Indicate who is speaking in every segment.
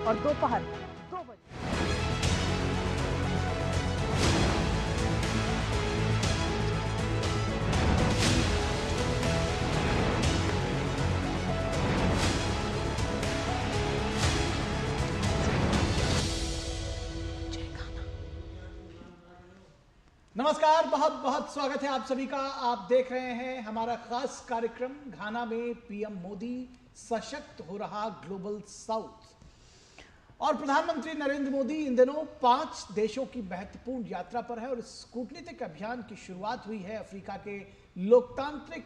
Speaker 1: और दोपहर 2 बजे।
Speaker 2: नमस्कार, बहुत बहुत स्वागत है आप सभी का। आप देख रहे हैं हमारा खास कार्यक्रम घाना में पीएम मोदी सशक्त हो रहा ग्लोबल साउथ। और प्रधानमंत्री नरेंद्र मोदी इन दिनों 5 देशों की महत्वपूर्ण यात्रा पर है और इस कूटनीतिक अभियान की शुरुआत हुई है अफ्रीका के लोकतांत्रिक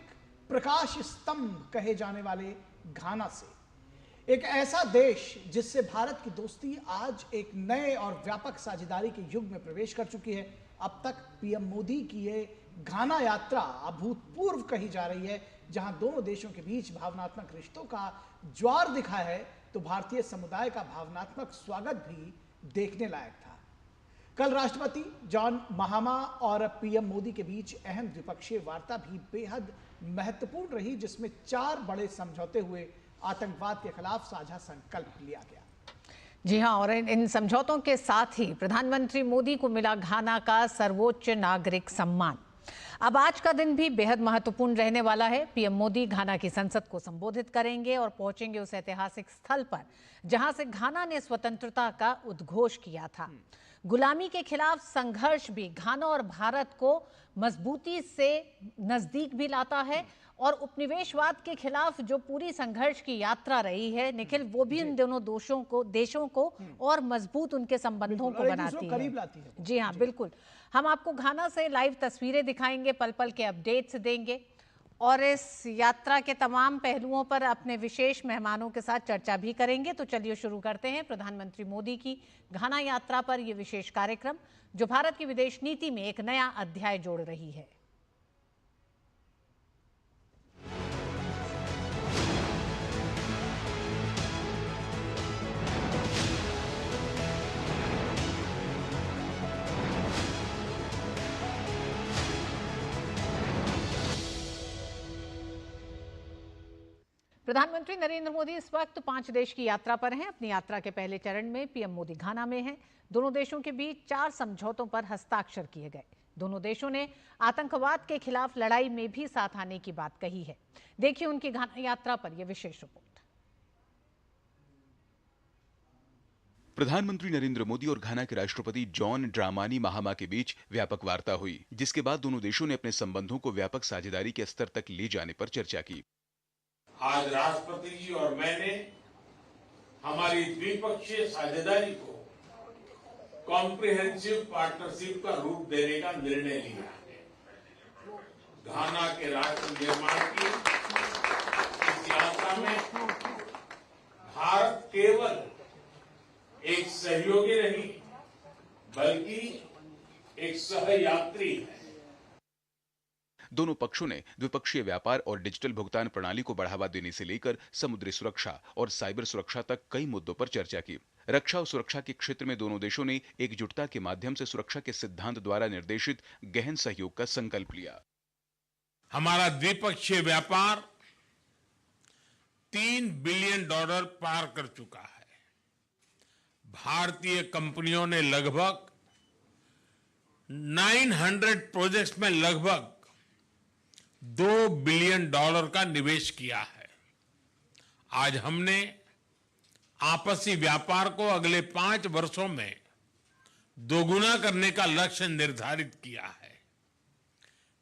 Speaker 2: प्रकाश स्तंभ कहे जाने वाले घाना से। एक ऐसा देश जिससे भारत की दोस्ती आज एक नए और व्यापक साझेदारी के युग में प्रवेश कर चुकी है। अब तक पीएम मोदी की ये घाना यात्रा अभूतपूर्व कही जा रही है, जहां दोनों देशों के बीच भावनात्मक रिश्तों का ज्वार दिखा है, तो भारतीय समुदाय का भावनात्मक स्वागत भी देखने लायक था। कल राष्ट्रपति जॉन महामा और पीएम मोदी के बीच अहम द्विपक्षीय वार्ता भी बेहद महत्वपूर्ण रही, जिसमें 4 बड़े समझौते हुए। आतंकवाद के खिलाफ साझा संकल्प लिया गया।
Speaker 3: जी हां, और इन समझौतों के साथ ही प्रधानमंत्री मोदी को मिला घाना का सर्वोच्च नागरिक सम्मान। अब आज का दिन भी बेहद महत्वपूर्ण रहने वाला है। पीएम मोदी घाना की संसद को संबोधित करेंगे और पहुंचेंगे उस ऐतिहासिक स्थल पर जहां से घाना ने स्वतंत्रता का उद्घोष किया था। गुलामी के खिलाफ संघर्ष भी घाना और भारत को मजबूती से नजदीक भी लाता है और उपनिवेशवाद के खिलाफ जो पूरी संघर्ष की यात्रा रही है निखिल, वो भी इन दोनों देशों को और मजबूत उनके संबंधों को बनाती है। जी हाँ, बिल्कुल। हम आपको घाना से लाइव तस्वीरें दिखाएंगे, पल पल के अपडेट्स देंगे और इस यात्रा के तमाम पहलुओं पर अपने विशेष मेहमानों के साथ चर्चा भी करेंगे। तो चलिए शुरू करते हैं प्रधानमंत्री मोदी की घाना यात्रा पर यह विशेष कार्यक्रम, जो भारत की विदेश नीति में एक नया अध्याय जोड़ रही है। प्रधानमंत्री नरेंद्र मोदी इस वक्त 5 देश की यात्रा पर हैं। अपनी यात्रा के पहले चरण में पीएम मोदी घाना में हैं। दोनों देशों के बीच 4 समझौतों पर हस्ताक्षर किए गए। दोनों देशों ने आतंकवाद के खिलाफ लड़ाई में भी साथ आने की बात कही है। देखिए उनकी घाना यात्रा पर यह विशेष रिपोर्ट।
Speaker 4: प्रधानमंत्री नरेंद्र मोदी और घाना के राष्ट्रपति जॉन ड्रामानी महामा के बीच व्यापक वार्ता हुई, जिसके बाद दोनों देशों ने अपने संबंधों को व्यापक साझेदारी के स्तर तक ले जाने पर चर्चा की।
Speaker 5: आज राष्ट्रपति जी और मैंने हमारी द्विपक्षीय साझेदारी को कॉम्प्रिहेंसिव पार्टनरशिप का रूप देने का निर्णय लिया है। घाना के राष्ट्र निर्माण की इस यात्रा में भारत केवल एक सहयोगी नहीं, बल्कि एक सहयात्री है।
Speaker 4: दोनों पक्षों ने द्विपक्षीय व्यापार और डिजिटल भुगतान प्रणाली को बढ़ावा देने से लेकर समुद्री सुरक्षा और साइबर सुरक्षा तक कई मुद्दों पर चर्चा की। रक्षा और सुरक्षा के क्षेत्र में दोनों देशों ने एकजुटता के माध्यम से सुरक्षा के सिद्धांत द्वारा निर्देशित गहन सहयोग का संकल्प लिया।
Speaker 5: हमारा द्विपक्षीय व्यापार $3 बिलियन पार कर चुका है। भारतीय कंपनियों ने लगभग 900 प्रोजेक्ट्स में लगभग $2 बिलियन का निवेश किया है। आज हमने आपसी व्यापार को अगले 5 वर्षों में दोगुना करने का लक्ष्य निर्धारित किया है।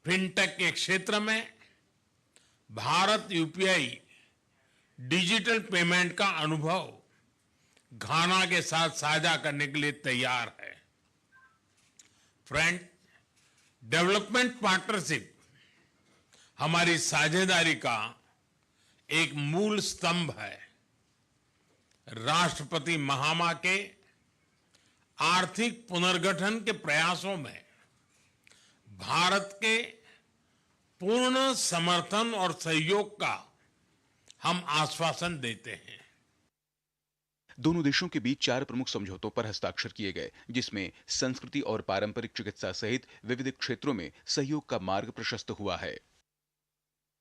Speaker 5: फिनटेक के क्षेत्र में भारत यूपीआई डिजिटल पेमेंट का अनुभव घाना के साथ साझा करने के लिए तैयार है। फ्रेंड, डेवलपमेंट पार्टनरशिप हमारी साझेदारी का एक मूल स्तंभ है। राष्ट्रपति महामा के आर्थिक पुनर्गठन के प्रयासों में भारत के पूर्ण समर्थन और सहयोग का हम आश्वासन देते हैं।
Speaker 4: दोनों देशों के बीच 4 प्रमुख समझौतों पर हस्ताक्षर किए गए, जिसमें संस्कृति और पारंपरिक चिकित्सा सहित विविध क्षेत्रों में सहयोग का मार्ग प्रशस्त हुआ है।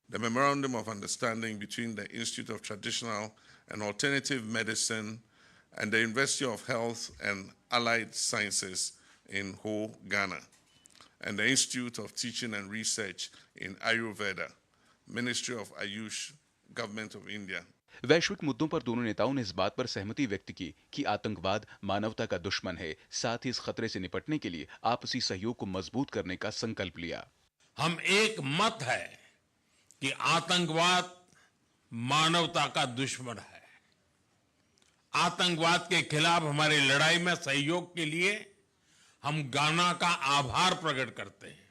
Speaker 6: The Memorandum of Understanding between the Institute of Traditional and Alternative Medicine and the University of Health and Allied Sciences in Ho, Ghana, and the Institute of Teaching and Research in Ayurveda, Ministry of Ayush, Government of India.
Speaker 4: वैश्विक मुद्दों पर दोनों नेताओं ने इस बात पर सहमति व्यक्त की कि आतंकवाद मानवता का दुश्मन है। साथ ही इस खतरे से निपटने के लिए आपसी सहयोग को मजबूत करने का संकल्प लिया।
Speaker 5: हम एक मत है कि आतंकवाद मानवता का दुश्मन है। आतंकवाद के खिलाफ हमारी लड़ाई में सहयोग के लिए हम गाना का आभार प्रकट करते हैं।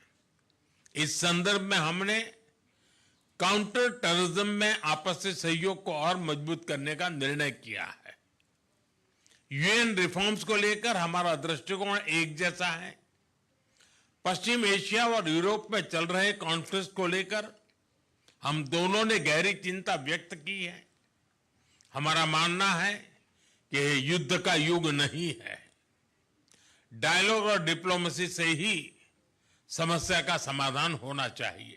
Speaker 5: इस संदर्भ में हमने काउंटर टेररिज्म में आपसी सहयोग को और मजबूत करने का निर्णय किया है। यूएन रिफॉर्म्स को लेकर हमारा दृष्टिकोण एक जैसा है। पश्चिम एशिया और यूरोप में चल रहे कॉन्फ्लिक्ट को लेकर हम दोनों ने गहरी चिंता व्यक्त की है। हमारा मानना है कि यह युद्ध का युग नहीं है। डायलॉग और डिप्लोमेसी से ही समस्या का समाधान होना चाहिए।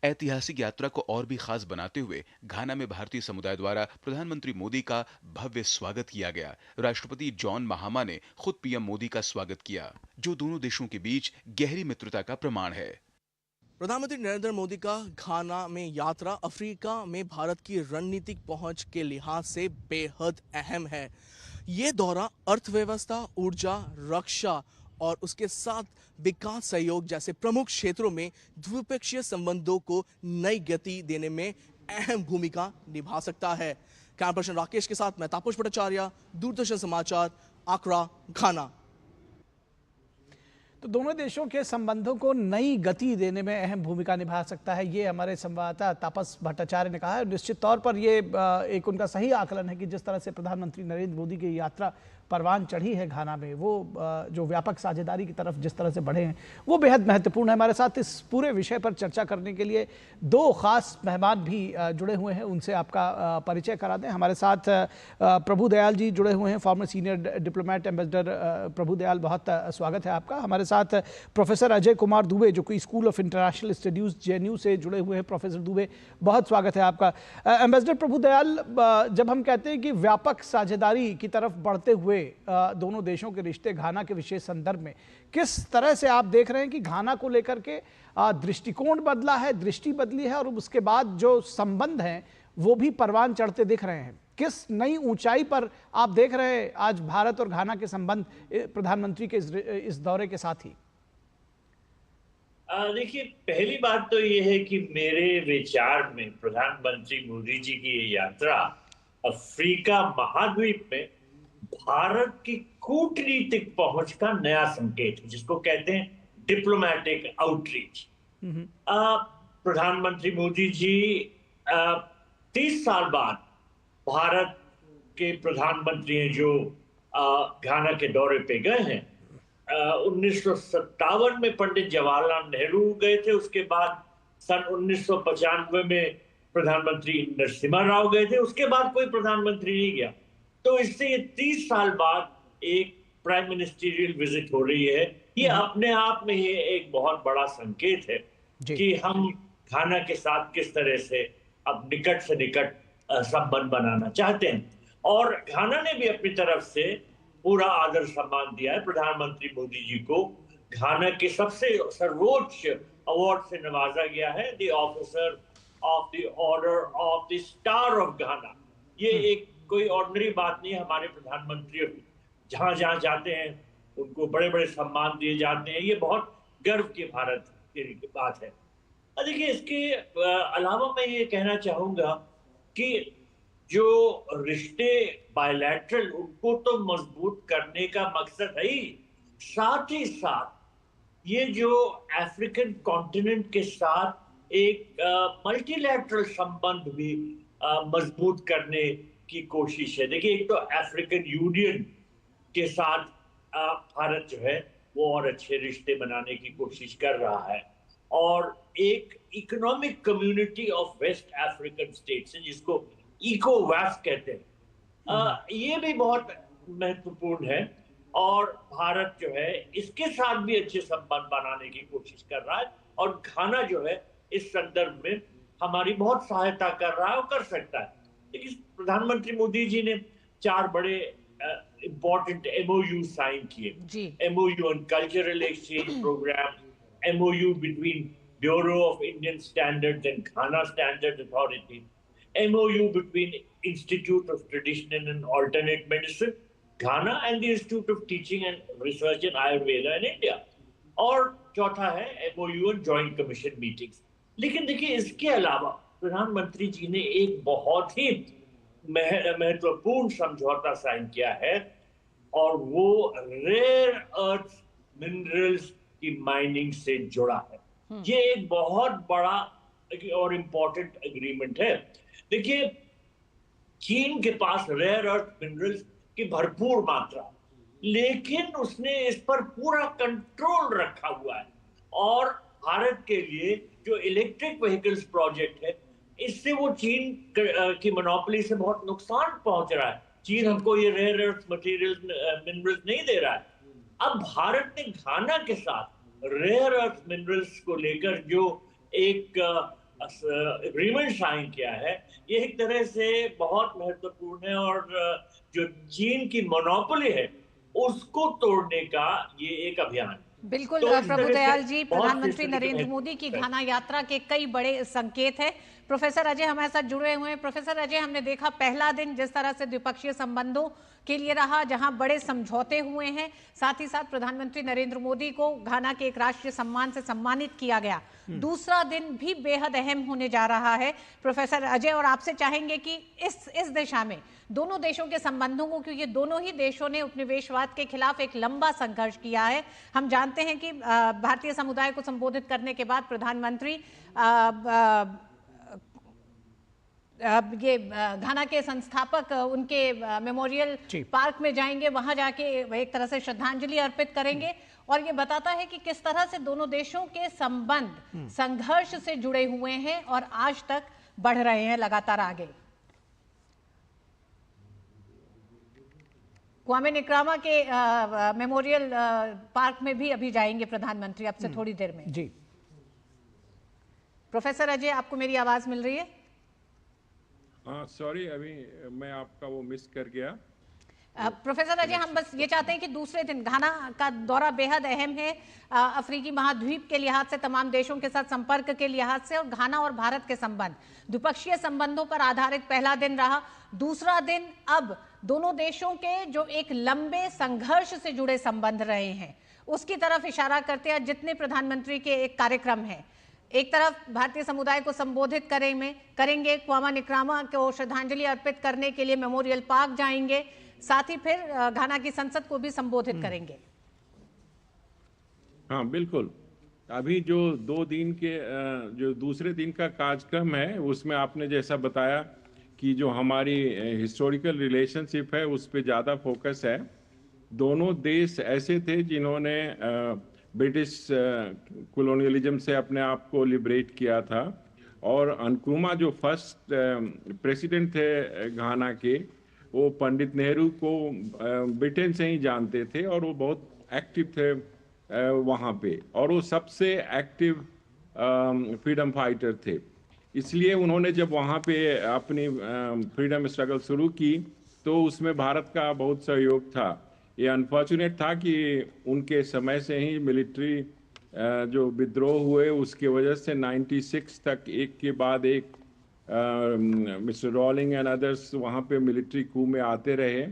Speaker 4: ऐतिहासिक यात्रा को और भी खास बनाते हुए घाना में भारतीय समुदाय द्वारा प्रधानमंत्री मोदी का भव्य स्वागत किया गया। राष्ट्रपति जॉन महामा ने खुद पीएम मोदी का स्वागत किया, जो दोनों देशों के बीच गहरी मित्रता का प्रमाण है।
Speaker 7: प्रधानमंत्री नरेंद्र मोदी का घाना में यात्रा अफ्रीका में भारत की रणनीतिक पहुंच के लिहाज से बेहद अहम है। ये दौरा अर्थव्यवस्था, ऊर्जा, रक्षा और उसके साथ विकास सहयोग जैसे प्रमुख क्षेत्रों में द्विपक्षीय संबंधों को नई गति देने में अहम भूमिका निभा सकता है। कैमरा पर्सन राकेश के साथ मैं तापस भट्टाचार्य, दूरदर्शन समाचार, आक्रा, घाना।
Speaker 2: तो दोनों देशों के संबंधों को नई गति देने में अहम भूमिका निभा सकता है, ये हमारे संवाददाता तापस भट्टाचार्य ने कहा है। निश्चित तौर पर ये एक उनका सही आकलन है कि जिस तरह से प्रधानमंत्री नरेंद्र मोदी की यात्रा परवान चढ़ी है घाना में, वो जो व्यापक साझेदारी की तरफ जिस तरह से बढ़े हैं, वो बेहद महत्वपूर्ण है। हमारे साथ इस पूरे विषय पर चर्चा करने के लिए दो खास मेहमान भी जुड़े हुए हैं, उनसे आपका परिचय करा दें। हमारे साथ प्रभु दयाल जी जुड़े हुए हैं, फॉर्मर सीनियर डिप्लोमेट एम्बेसडर प्रभु दयाल, बहुत स्वागत है आपका। हमारे साथ प्रोफेसर अजय कुमार दुबे, जो कि school of international studies JNU से जुड़े हुए हैं। प्रोफेसर दुबे, बहुत स्वागत है आपका। एम्बेसडर प्रभु दयाल, जब हम कहते हैं कि व्यापक साझेदारी की तरफ बढ़ते हुए दोनों देशों के रिश्ते घाना के विशेष संदर्भ में किस तरह से आप देख रहे हैं कि घाना को लेकर के दृष्टिकोण बदला है, दृष्टि बदली है, और उसके बाद जो संबंध हैं वो भी परवान चढ़ते दिख रहे हैं? किस नई ऊंचाई पर आप देख रहे हैं आज भारत और घाना के संबंध प्रधानमंत्री के इस दौरे के साथ ही?
Speaker 8: देखिए, पहली बात तो ये है कि मेरे विचार में प्रधानमंत्री मोदी जी की ये यात्रा अफ्रीका महाद्वीप में भारत की कूटनीतिक पहुंच का नया संकेत है, जिसको कहते हैं डिप्लोमेटिक आउटरीच। प्रधानमंत्री मोदी जी 30 साल बाद भारत के प्रधानमंत्री हैं जो घाना के दौरे पे गए हैं। 1957 में पंडित जवाहरलाल नेहरू गए थे, उसके बाद सन 1995 में प्रधानमंत्री नरसिम्हा राव गए थे, उसके बाद कोई प्रधानमंत्री नहीं गया। तो इससे ये 30 साल बाद एक प्राइम मिनिस्टरियल विजिट हो रही है। ये अपने आप में ही एक बहुत बड़ा संकेत है कि हम घाना के साथ किस तरह से अब निकट से निकट संबंध बनाना चाहते हैं। और घाना ने भी अपनी तरफ से पूरा आदर सम्मान दिया है। प्रधानमंत्री मोदी जी को घाना के सबसे सर्वोच्च अवार्ड से नवाजा गया है, the officer of the order of the star of घाना। ये एक कोई ऑर्डिनरी बात नहीं है। हमारे प्रधानमंत्री जहां जहां जाते हैं उनको बड़े बड़े सम्मान दिए जाते हैं। ये बहुत गर्व की भारत की बात है। देखिए, इसके अलावा मैं ये कहना चाहूंगा कि जो रिश्ते बायलैटरल, उनको तो मजबूत करने का मकसद है ही, साथ ही साथ ये जो अफ्रीकन कॉन्टिनेंट के साथ एक मल्टीलैटरल संबंध भी मजबूत करने की कोशिश है। देखिए, एक तो अफ्रीकन यूनियन के साथ भारत जो है वो और अच्छे रिश्ते बनाने की कोशिश कर रहा है, और एक economic community of West African states जिसको इकोवैस कहते हैं, ये भी बहुत महत्वपूर्ण है। और भारत जो है इसके साथ भी अच्छे संबंध बनाने की कोशिश कर रहा है, और घाना जो है इस संदर्भ में हमारी बहुत सहायता कर रहा है और कर सकता है। लेकिन प्रधानमंत्री मोदी जी ने 4 बड़े important MOU साइन किए। MOU on cultural exchange program, MOU between Bureau of Indian Standards and Ghana Standards Authority, MOU between Institute of Traditional and Alternate Medicine, Ghana, and the Institute of Teaching and Research in Ayurveda in India. और चौथा है MOU on Joint Commission Meetings। लेकिन देखिए, इसके अलावा प्रधानमंत्री जी ने एक बहुत ही महत्वपूर्ण समझौता साइन किया है, और वो रेयर अर्थ मिनरल्स की माइनिंग से जुड़ा है। ये एक बहुत बड़ा और इम्पोर्टेंट एग्रीमेंट है। देखिए, चीन के पास रेयर अर्थ मिनरल्स की भरपूर मात्रा, लेकिन उसने इस पर पूरा कंट्रोल रखा हुआ है। और भारत के लिए जो इलेक्ट्रिक व्हीकल्स प्रोजेक्ट है, इससे वो चीन की मोनोपोली से बहुत नुकसान पहुंच रहा है। चीन हमको ये रेयर अर्थ मटेरियल्स मिनरल्स नहीं दे रहा है। अब भारत ने घाना के साथ रेयर अर्थ मिनरल्स को लेकर जो एक एग्रीमेंट साइन किया है, ये एक तरह से बहुत महत्वपूर्ण है, और जो चीन की मोनोपोली है उसको तोड़ने का ये एक अभियान है।
Speaker 3: बिल्कुल प्रभुदयाल जी, प्रधानमंत्री नरेंद्र मोदी की घाना यात्रा के कई बड़े संकेत हैं। प्रोफेसर अजय हमारे साथ जुड़े हुए हैं। प्रोफेसर अजय, हमने देखा पहला दिन जिस तरह से द्विपक्षीय संबंधों के लिए रहा, जहां बड़े समझौते हुए हैं, साथ ही साथ प्रधानमंत्री नरेंद्र मोदी को घाना के एक राष्ट्रीय सम्मान से सम्मानित किया गया। दूसरा दिन भी बेहद अहम होने जा रहा है प्रोफेसर अजय, और आपसे चाहेंगे कि इस दिशा में दोनों देशों के संबंधों को, क्योंकि दोनों ही देशों ने उपनिवेशवाद के खिलाफ एक लंबा संघर्ष किया है। हम जानते हैं कि भारतीय समुदाय को संबोधित करने के बाद प्रधानमंत्री ये घाना के संस्थापक उनके मेमोरियल पार्क में जाएंगे, वहां जाके एक तरह से श्रद्धांजलि अर्पित करेंगे, और ये बताता है कि किस तरह से दोनों देशों के संबंध संघर्ष से जुड़े हुए हैं और आज तक बढ़ रहे हैं लगातार आगे। क्वामे निक्रामा के मेमोरियल पार्क में भी अभी जाएंगे प्रधानमंत्री, अब से थोड़ी देर में।
Speaker 2: जी
Speaker 3: प्रोफेसर अजय, आपको मेरी आवाज मिल रही है?
Speaker 9: सॉरी, अभी मैं आपका वो मिस कर गया।
Speaker 3: प्रोफेसर अजय, हम बस ये चाहते हैं कि दूसरे दिन घाना का दौरा बेहद अहम है अफ्रीकी महाद्वीप के लिहाज से, तमाम देशों के साथ संपर्क के लिहाज से, और घाना और भारत के संबंध द्विपक्षीय संबंधों पर आधारित पहला दिन रहा। दूसरा दिन अब दोनों देशों के जो एक लंबे संघर्ष से जुड़े संबंध रहे हैं उसकी तरफ इशारा करते हैं। जितने प्रधानमंत्री के एक कार्यक्रम है, एक तरफ भारतीय समुदाय को संबोधित करेंगे, क्वामा निक्रामा को श्रद्धांजलि अर्पित करने के लिए मेमोरियल पार्क जाएंगे, साथ ही फिर घाना की संसद को भी संबोधित करेंगे।
Speaker 9: हाँ बिल्कुल, अभी जो 2 दिन के जो दूसरे दिन का कार्यक्रम है, उसमें आपने जैसा बताया कि जो हमारी हिस्टोरिकल रिलेशनशिप है उस पर ज़्यादा फोकस है। दोनों देश ऐसे थे जिन्होंने ब्रिटिश कॉलोनियलिज्म से अपने आप को लिबरेट किया था, और नक्रुमा जो फर्स्ट प्रेसिडेंट थे घाना के, वो पंडित नेहरू को ब्रिटेन से ही जानते थे, और वो बहुत एक्टिव थे वहाँ पे, और वो सबसे एक्टिव फ्रीडम फाइटर थे। इसलिए उन्होंने जब वहाँ पे अपनी फ्रीडम स्ट्रगल शुरू की तो उसमें भारत का बहुत सहयोग था। ये अनफॉर्चुनेट था कि उनके समय से ही मिलिट्री जो विद्रोह हुए उसके वजह से 96 तक एक के बाद एक मिस्टर रॉलिंग एंड अदर्स वहाँ पे मिलिट्री कू में आते रहे,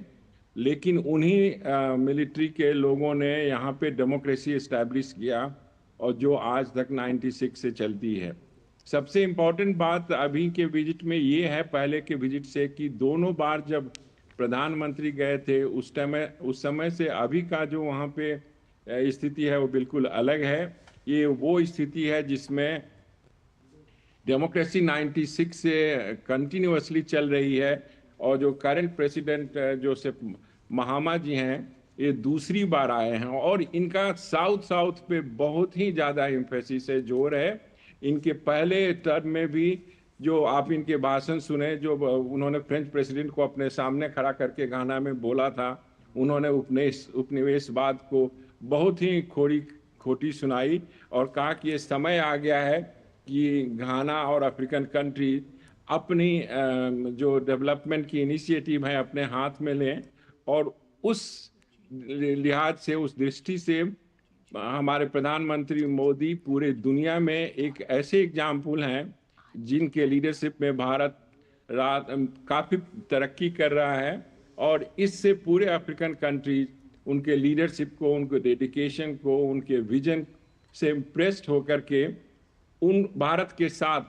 Speaker 9: लेकिन उन्हीं मिलिट्री के लोगों ने यहाँ पे डेमोक्रेसी इस्टेब्लिश किया, और जो आज तक 96 से चलती है। सबसे इम्पोर्टेंट बात अभी के विजिट में ये है पहले के विजिट से, कि दोनों बार जब प्रधानमंत्री गए थे उस समय से अभी का जो वहाँ पे स्थिति है वो बिल्कुल अलग है। ये वो स्थिति है जिसमें डेमोक्रेसी 96 से कंटिन्यूअसली चल रही है, और जो करंट प्रेसिडेंट जोसेफ महामा जी हैं ये दूसरी बार आए हैं, और इनका साउथ पे बहुत ही ज़्यादा एम्फेसिस है, जोर है। इनके पहले टर्म में भी जो आप इनके भाषण सुने, जो उन्होंने फ्रेंच प्रेसिडेंट को अपने सामने खड़ा करके घाना में बोला था, उन्होंने उपनिवेशवाद को बहुत ही खोटी सुनाई, और कहा कि ये समय आ गया है कि घाना और अफ्रीकन कंट्री अपनी जो डेवलपमेंट की इनिशिएटिव है अपने हाथ में लें, और उस लिहाज से, उस दृष्टि से हमारे प्रधानमंत्री मोदी पूरे दुनिया में एक ऐसे एग्जाम्पल हैं जिनके लीडरशिप में भारत काफ़ी तरक्की कर रहा है, और इससे पूरे अफ्रीकन कंट्रीज उनके लीडरशिप को, उनके डेडिकेशन को, उनके विजन से इम्प्रेस्ड होकर के उन भारत के साथ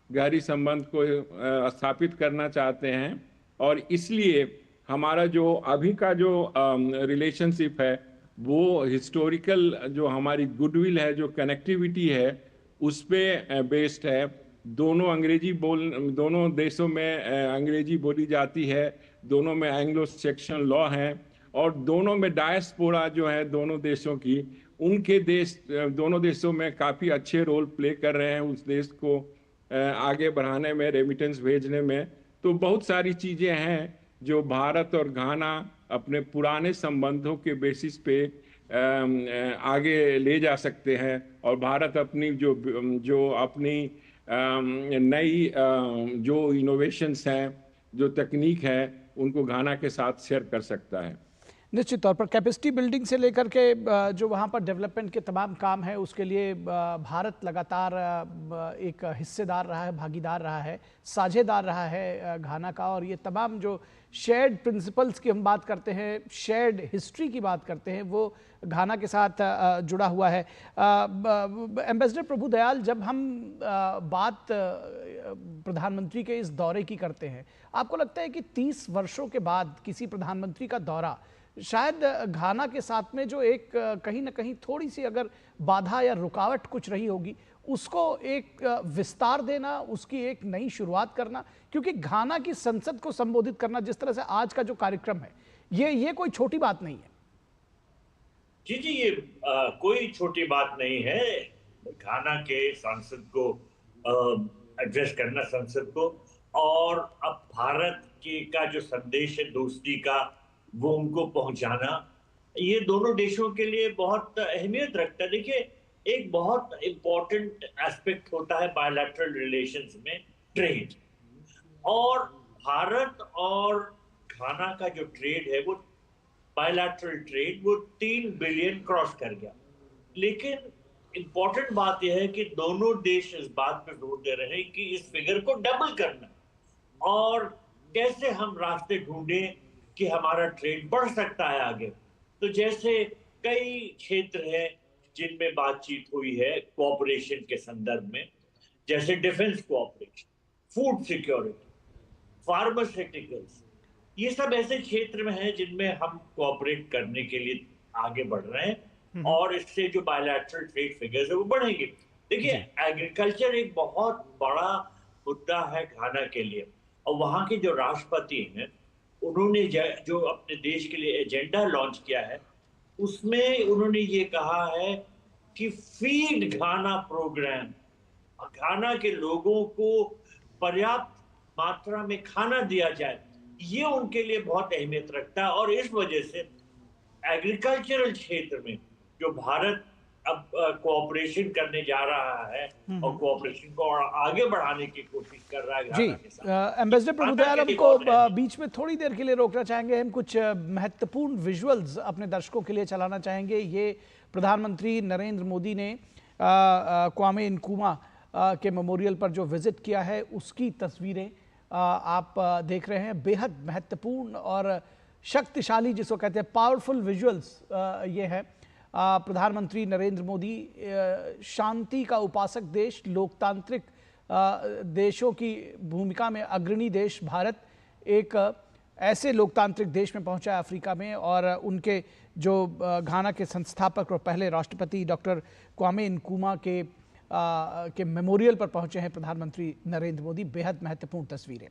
Speaker 9: गहरी संबंध को स्थापित करना चाहते हैं। और इसलिए हमारा जो अभी का जो रिलेशनशिप है वो हिस्टोरिकल, जो हमारी गुडविल है, जो कनेक्टिविटी है, उस पे बेस्ड है। दोनों देशों में अंग्रेजी बोली जाती है, दोनों में एंग्लो सेक्शन लॉ है, और दोनों में डायस्पोरा जो है दोनों देशों की, उनके देश दोनों देशों में काफ़ी अच्छे रोल प्ले कर रहे हैं उस देश को आगे बढ़ाने में, रेमिटेंस भेजने में। तो बहुत सारी चीज़ें हैं जो भारत और घाना अपने पुराने संबंधों के बेसिस पे आगे ले जा सकते हैं, और भारत अपनी जो अपनी नई जो इनोवेशंस हैं, जो तकनीक है, उनको घाना के साथ शेयर कर सकता है।
Speaker 2: निश्चित तौर पर कैपेसिटी बिल्डिंग से लेकर के जो वहाँ पर डेवलपमेंट के तमाम काम है उसके लिए भारत लगातार एक हिस्सेदार रहा है, भागीदार रहा है, साझेदार रहा है घाना का। और ये तमाम जो शेयर्ड प्रिंसिपल्स की हम बात करते हैं, शेयर्ड हिस्ट्री की बात करते हैं, वो घाना के साथ जुड़ा हुआ है। एम्बेसडर प्रभु दयाल, जब हम बात प्रधानमंत्री के इस दौरे की करते हैं, आपको लगता है कि 30 वर्षों के बाद किसी प्रधानमंत्री का दौरा शायद घाना के साथ में जो एक कहीं ना कहीं थोड़ी सी अगर बाधा या रुकावट कुछ रही होगी, उसको एक विस्तार देना, उसकी एक नई शुरुआत करना, क्योंकि घाना की संसद को संबोधित करना जिस तरह से आज का जो कार्यक्रम है, ये कोई छोटी बात नहीं है।
Speaker 8: जी, ये कोई छोटी बात नहीं है। घाना के सांसद को एड्रेस करना, संसद को, और अब भारत का जो संदेश है दोस्ती का, वो उनको पहुंचाना, ये दोनों देशों के लिए बहुत अहमियत रखता है। देखिए, एक बहुत इंपॉर्टेंट एस्पेक्ट होता है बायलैटरल रिलेशंस में ट्रेड, और भारत और घाना का जो ट्रेड है, वो बायलैटरल ट्रेड, वो 3 बिलियन क्रॉस कर गया। लेकिन इंपॉर्टेंट बात यह है कि दोनों देश इस बात पर जोर दे रहे हैं कि इस फिगर को डबल करना, और कैसे हम रास्ते ढूंढें कि हमारा ट्रेड बढ़ सकता है आगे। तो जैसे कई क्षेत्र हैं जिनमें बातचीत हुई है कोऑपरेशन के संदर्भ में, जैसे defence cooperation, food security, pharmaceuticals, ये सब ऐसे क्षेत्र में हैं जिनमें हम कोऑपरेट करने के लिए आगे बढ़ रहे हैं, और इससे जो बायलैटरल ट्रेड फिगर्स है वो बढ़ेंगे। देखिए, एग्रीकल्चर एक बहुत बड़ा मुद्दा है घाना के लिए, और वहाँ के जो राष्ट्रपति हैं, उन्होंने जो अपने देश के लिए एजेंडा लॉन्च किया है, उसमें उन्होंने ये कहा है कि फीड घाना प्रोग्राम, घाना के लोगों को पर्याप्त मात्रा में खाना दिया जाए, ये उनके लिए बहुत अहमियत रखता है। और इस वजह से एग्रीकल्चरल क्षेत्र में जो भारत अब कोऑपरेशन करने जा रहा है, और कोऑपरेशन को और आगे बढ़ाने की कोशिश कर रहा है।
Speaker 2: जी, एम्बेसडर प्रभु दयाल, हमको बीच में थोड़ी देर के लिए रोकना चाहेंगे। हम कुछ महत्वपूर्ण विजुअल्स अपने दर्शकों के लिए चलाना चाहेंगे। ये प्रधानमंत्री नरेंद्र मोदी ने क्वामे नक्रुमा के मेमोरियल पर जो विजिट किया है, उसकी तस्वीरें आप देख रहे हैं। बेहद महत्वपूर्ण और शक्तिशाली, जिसको कहते हैं पावरफुल विजुअल्स ये है। प्रधानमंत्री नरेंद्र मोदी, शांति का उपासक देश, लोकतांत्रिक देशों की भूमिका में अग्रणी देश भारत, एक ऐसे लोकतांत्रिक देश में पहुंचा है अफ्रीका में, और उनके जो घाना के संस्थापक और पहले राष्ट्रपति डॉक्टर क्वामे नक्रुमा के मेमोरियल पर पहुंचे हैं प्रधानमंत्री नरेंद्र मोदी। बेहद महत्वपूर्ण तस्वीरें।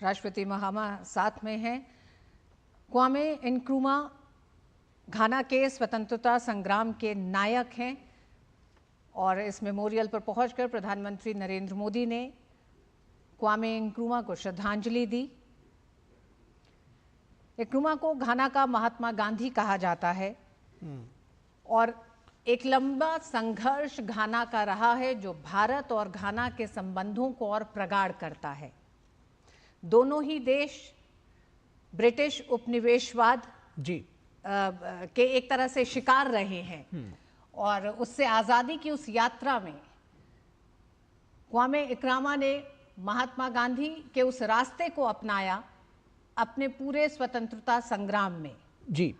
Speaker 3: राष्ट्रपति महामा साथ में हैं। क्वामे नक्रुमा घाना के स्वतंत्रता संग्राम के नायक हैं, और इस मेमोरियल पर पहुंचकर प्रधानमंत्री नरेंद्र मोदी ने क्वामे नक्रुमा को श्रद्धांजलि दी। नक्रुमा को घाना का महात्मा गांधी कहा जाता है, और एक लंबा संघर्ष घाना का रहा है जो भारत और घाना के संबंधों को और प्रगाढ़ करता है। दोनों ही देश ब्रिटिश उपनिवेशवाद के एक तरह से शिकार रहे हैं और उससे आज़ादी की उस यात्रा में क्वामे नक्रुमा ने महात्मा गांधी के उस रास्ते को अपनाया अपने पूरे स्वतंत्रता संग्राम में।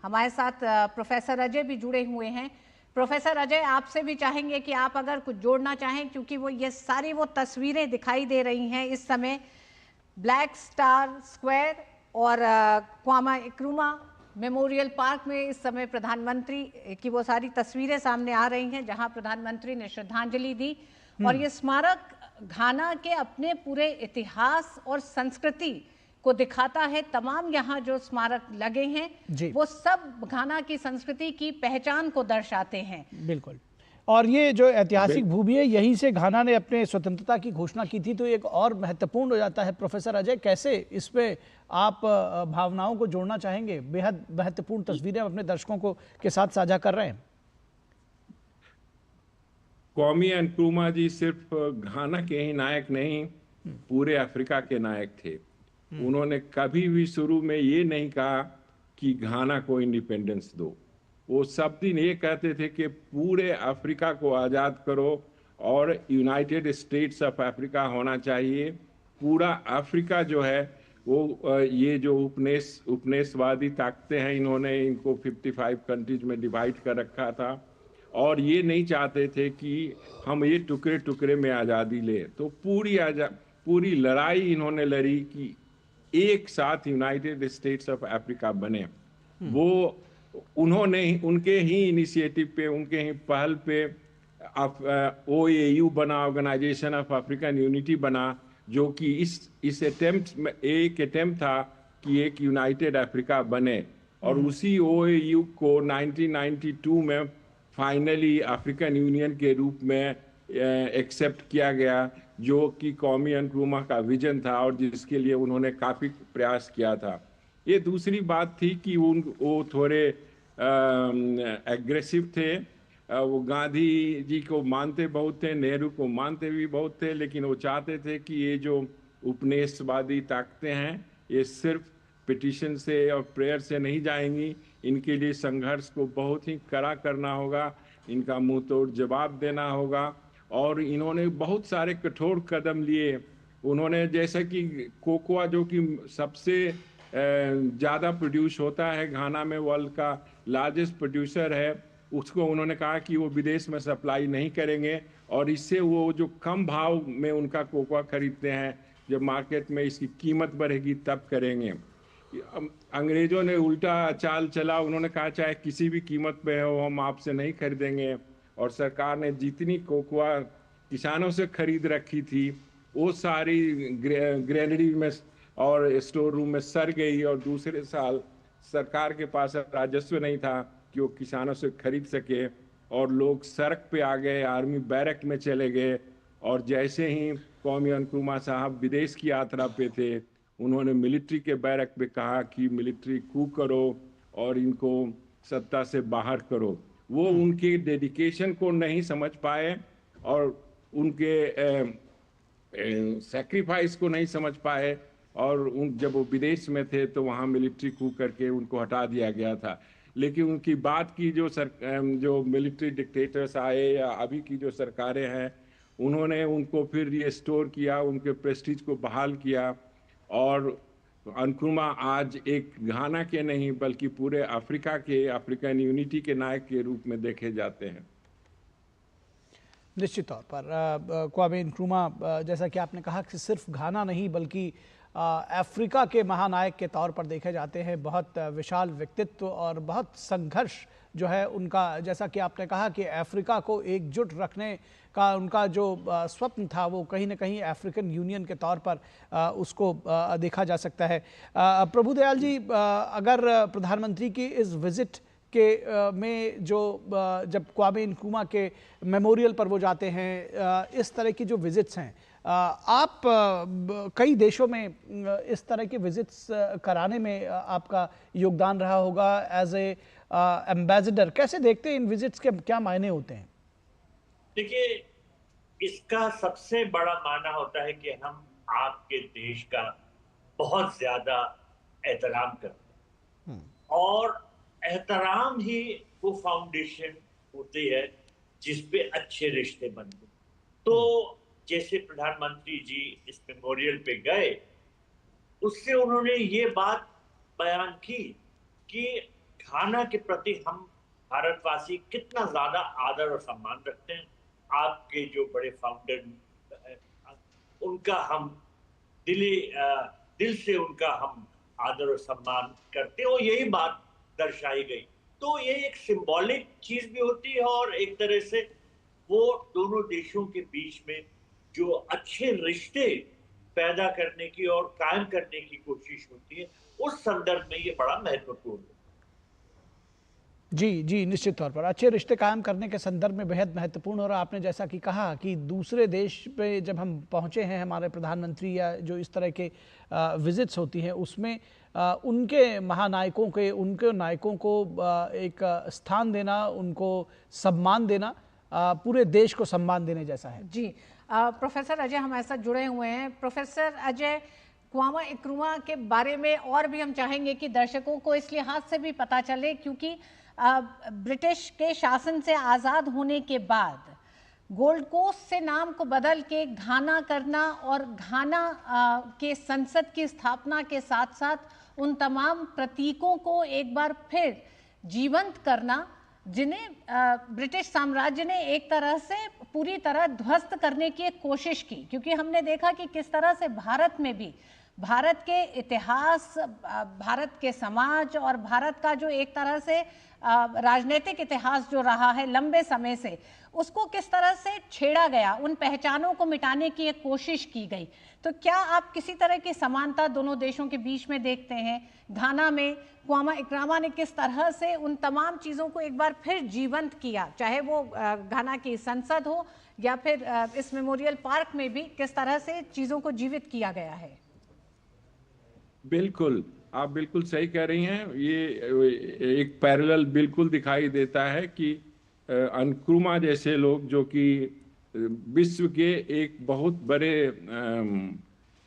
Speaker 3: हमारे साथ प्रोफेसर अजय भी जुड़े हुए हैं। प्रोफेसर अजय, आपसे भी चाहेंगे कि आप अगर कुछ जोड़ना चाहें, क्योंकि ये सारी वो तस्वीरें दिखाई दे रही हैं इस समय ब्लैक स्टार स्क्वायर और क्वामे नक्रुमा मेमोरियल पार्क में। इस समय प्रधानमंत्री की वो सारी तस्वीरें सामने आ रही हैं जहां प्रधानमंत्री ने श्रद्धांजलि दी और ये स्मारक घाना के अपने पूरे इतिहास और संस्कृति को दिखाता है। तमाम यहाँ जो स्मारक लगे हैं वो सब घाना की संस्कृति की पहचान को दर्शाते हैं।
Speaker 2: बिल्कुल। और ये जो ऐतिहासिक भूमि है, यहीं से घाना ने अपने स्वतंत्रता की घोषणा की थी, तो एक और महत्वपूर्ण हो जाता है। प्रोफेसर अजय, कैसे इस पे आप भावनाओं को जोड़ना चाहेंगे? बेहद महत्वपूर्ण तस्वीरें अपने दर्शकों को के साथ साझा कर रहे हैं।
Speaker 9: क्वामे नक्रुमा जी सिर्फ घाना के ही नायक नहीं, पूरे अफ्रीका के नायक थे। उन्होंने कभी भी शुरू में ये नहीं कहा कि घाना को इंडिपेंडेंस दो। वो सब दिन ये कहते थे कि पूरे अफ्रीका को आज़ाद करो और यूनाइटेड स्टेट्स ऑफ अफ्रीका होना चाहिए। पूरा अफ्रीका जो है वो ये जो उपनिवेशवादी ताकतें हैं, इन्होंने इनको 55 कंट्रीज में डिवाइड कर रखा था और ये नहीं चाहते थे कि हम ये टुकड़े टुकड़े में आज़ादी ले। तो पूरी लड़ाई इन्होंने लड़ी कि एक साथ यूनाइटेड स्टेट्स ऑफ अफ्रीका बने। वो उन्होंने उनके ही इनिशिएटिव पे, उनके ही पहल पे OAU बना, ऑर्गेनाइजेशन ऑफ अफ्रीकन यूनिटी बना, जो कि इस अटेम्प्ट में एक अटेम्प्ट था कि एक यूनाइटेड अफ्रीका बने। और उसी OAU को 1992 में फाइनली अफ्रीकन यूनियन के रूप में एक्सेप्ट किया गया, जो कि क्वामे नक्रुमा का विजन था और जिसके लिए उन्होंने काफ़ी प्रयास किया था। ये दूसरी बात थी कि वो थोड़े एग्रेसिव थे। वो गांधी जी को मानते बहुत थे, नेहरू को मानते भी बहुत थे, लेकिन वो चाहते थे कि ये जो उपनिवेशवादी ताकतें हैं ये सिर्फ पिटीशन से और प्रेयर से नहीं जाएंगी। इनके लिए संघर्ष को बहुत ही कड़ा करना होगा, इनका मुंह तोड़ जवाब देना होगा। और इन्होंने बहुत सारे कठोर कदम लिए। उन्होंने जैसा कि कोकोआ, जो कि सबसे ज़्यादा प्रोड्यूस होता है घाना में, वर्ल्ड का लार्जेस्ट प्रोड्यूसर है, उसको उन्होंने कहा कि वो विदेश में सप्लाई नहीं करेंगे और इससे वो जो कम भाव में उनका कोकोआ खरीदते हैं, जब मार्केट में इसकी कीमत बढ़ेगी तब करेंगे। अंग्रेज़ों ने उल्टा चाल चला, उन्होंने कहा चाहे किसी भी कीमत पे हो हम आपसे नहीं खरीदेंगे। और सरकार ने जितनी कोकोआ किसानों से खरीद रखी थी वो सारी ग्रेनरी में और स्टोर रूम में सड़ गई और दूसरे साल सरकार के पास राजस्व नहीं था कि वो किसानों से खरीद सके और लोग सड़क पे आ गए, आर्मी बैरक में चले गए। और जैसे ही क्वामे नक्रुमा साहब विदेश की यात्रा पे थे, उन्होंने मिलिट्री के बैरक पे कहा कि मिलिट्री कू करो और इनको सत्ता से बाहर करो। वो उनके डेडिकेशन को नहीं समझ पाए और उनके सैक्रिफाइस को नहीं समझ पाए। और जब वो विदेश में थे तो वहाँ मिलिट्री कू करके उनको हटा दिया गया था। लेकिन उनकी बात की जो मिलिट्री डिक्टेटर्स आए या अभी की जो सरकारें हैं, उन्होंने उनको फिर रिस्टोर किया, उनके प्रेस्टीज को बहाल किया। और नक्रुमा आज एक घाना के नहीं बल्कि पूरे अफ्रीका के, अफ्रीकन यूनिटी के नायक के रूप में देखे जाते हैं।
Speaker 2: निश्चित तौर पर क्वामे नक्रुमा, जैसा कि आपने कहा, कि सिर्फ घाना नहीं बल्कि अफ्रीका के महानायक के तौर पर देखे जाते हैं। बहुत विशाल व्यक्तित्व और बहुत संघर्ष जो है उनका, जैसा कि आपने कहा कि अफ्रीका को एकजुट रखने का उनका जो स्वप्न था वो कहीं ना कहीं अफ्रीकन यूनियन के तौर पर उसको देखा जा सकता है। प्रभुदयाल जी, अगर प्रधानमंत्री की इस विजिट के में जो जब क्वामे नक्रुमा के मेमोरियल पर वो जाते हैं, इस तरह की जो विजिट्स हैं, आप कई देशों में इस तरह के विजिट्स कराने में आपका योगदान रहा होगा एज ए एम्बेसडर। कैसे देखते हैं इन विजिट्स के क्या मायने होते हैं?
Speaker 8: देखिए, इसका सबसे बड़ा माना होता है कि हम आपके देश का बहुत ज्यादा एहतराम करते हैं और एहतराम ही वो फाउंडेशन होती है जिस पे अच्छे रिश्ते बनते। तो जैसे प्रधानमंत्री जी इस मेमोरियल पे गए, उससे उन्होंने ये बात बयान की कि घाना के प्रति हम भारतवासी कितना ज्यादा आदर और सम्मान रखते हैं। आपके जो बड़े फाउंडर उनका हम दिल से उनका हम आदर और सम्मान करते हैं और यही बात दर्शाई गई। तो ये एक सिंबॉलिक चीज भी होती है और एक तरह से वो दोनों देशों के बीच में जो अच्छे रिश्ते पैदा करने की और कायम करने की कोशिश होती है, उस संदर्भ में ये बड़ा महत्वपूर्ण है।
Speaker 2: जी, निश्चित तौर पर अच्छे रिश्ते कायम करने के संदर्भ में बेहद महत्वपूर्ण। और आपने जैसा कि कहा कि दूसरे देश पे जब हम पहुंचे हैं, हमारे प्रधानमंत्री या जो इस तरह के विजिट्स होती हैं, उसमें उनके महानायकों के, उनके नायकों को एक स्थान देना, उनको सम्मान देना पूरे देश को सम्मान देने जैसा है।
Speaker 3: जी, प्रोफेसर अजय हमारे साथ जुड़े हुए हैं। प्रोफेसर अजय, क्वामा इक्रुमा के बारे में और भी हम चाहेंगे कि दर्शकों को इस लिहाज से भी पता चले, क्योंकि ब्रिटिश के शासन से आज़ाद होने के बाद गोल्ड कोस्ट से नाम को बदल के घाना करना और घाना के संसद की स्थापना के साथ साथ उन तमाम प्रतीकों को एक बार फिर जीवंत करना, जिन्हें ब्रिटिश साम्राज्य ने एक तरह से पूरी तरह ध्वस्त करने की एक कोशिश की। क्योंकि हमने देखा कि किस तरह से भारत में भी भारत के इतिहास, भारत के समाज और भारत का जो एक तरह से राजनीतिक इतिहास जो रहा है लंबे समय से, उसको किस तरह से छेड़ा गया, उन पहचानों को मिटाने की एक कोशिश की गई। तो क्या आप किसी तरह की समानता दोनों देशों के बीच में देखते हैं? घाना में क्वामा इक्रुमा ने किस तरह से उन तमाम चीज़ों को एक बार फिर जीवंत किया, चाहे वो घाना की संसद हो या फिर इस मेमोरियल पार्क में भी किस तरह से चीज़ों को जीवित किया गया है?
Speaker 9: बिल्कुल, आप बिल्कुल सही कह रही हैं। ये एक पैरेलल बिल्कुल दिखाई देता है कि इक्रुमा जैसे लोग जो कि विश्व के एक बहुत बड़े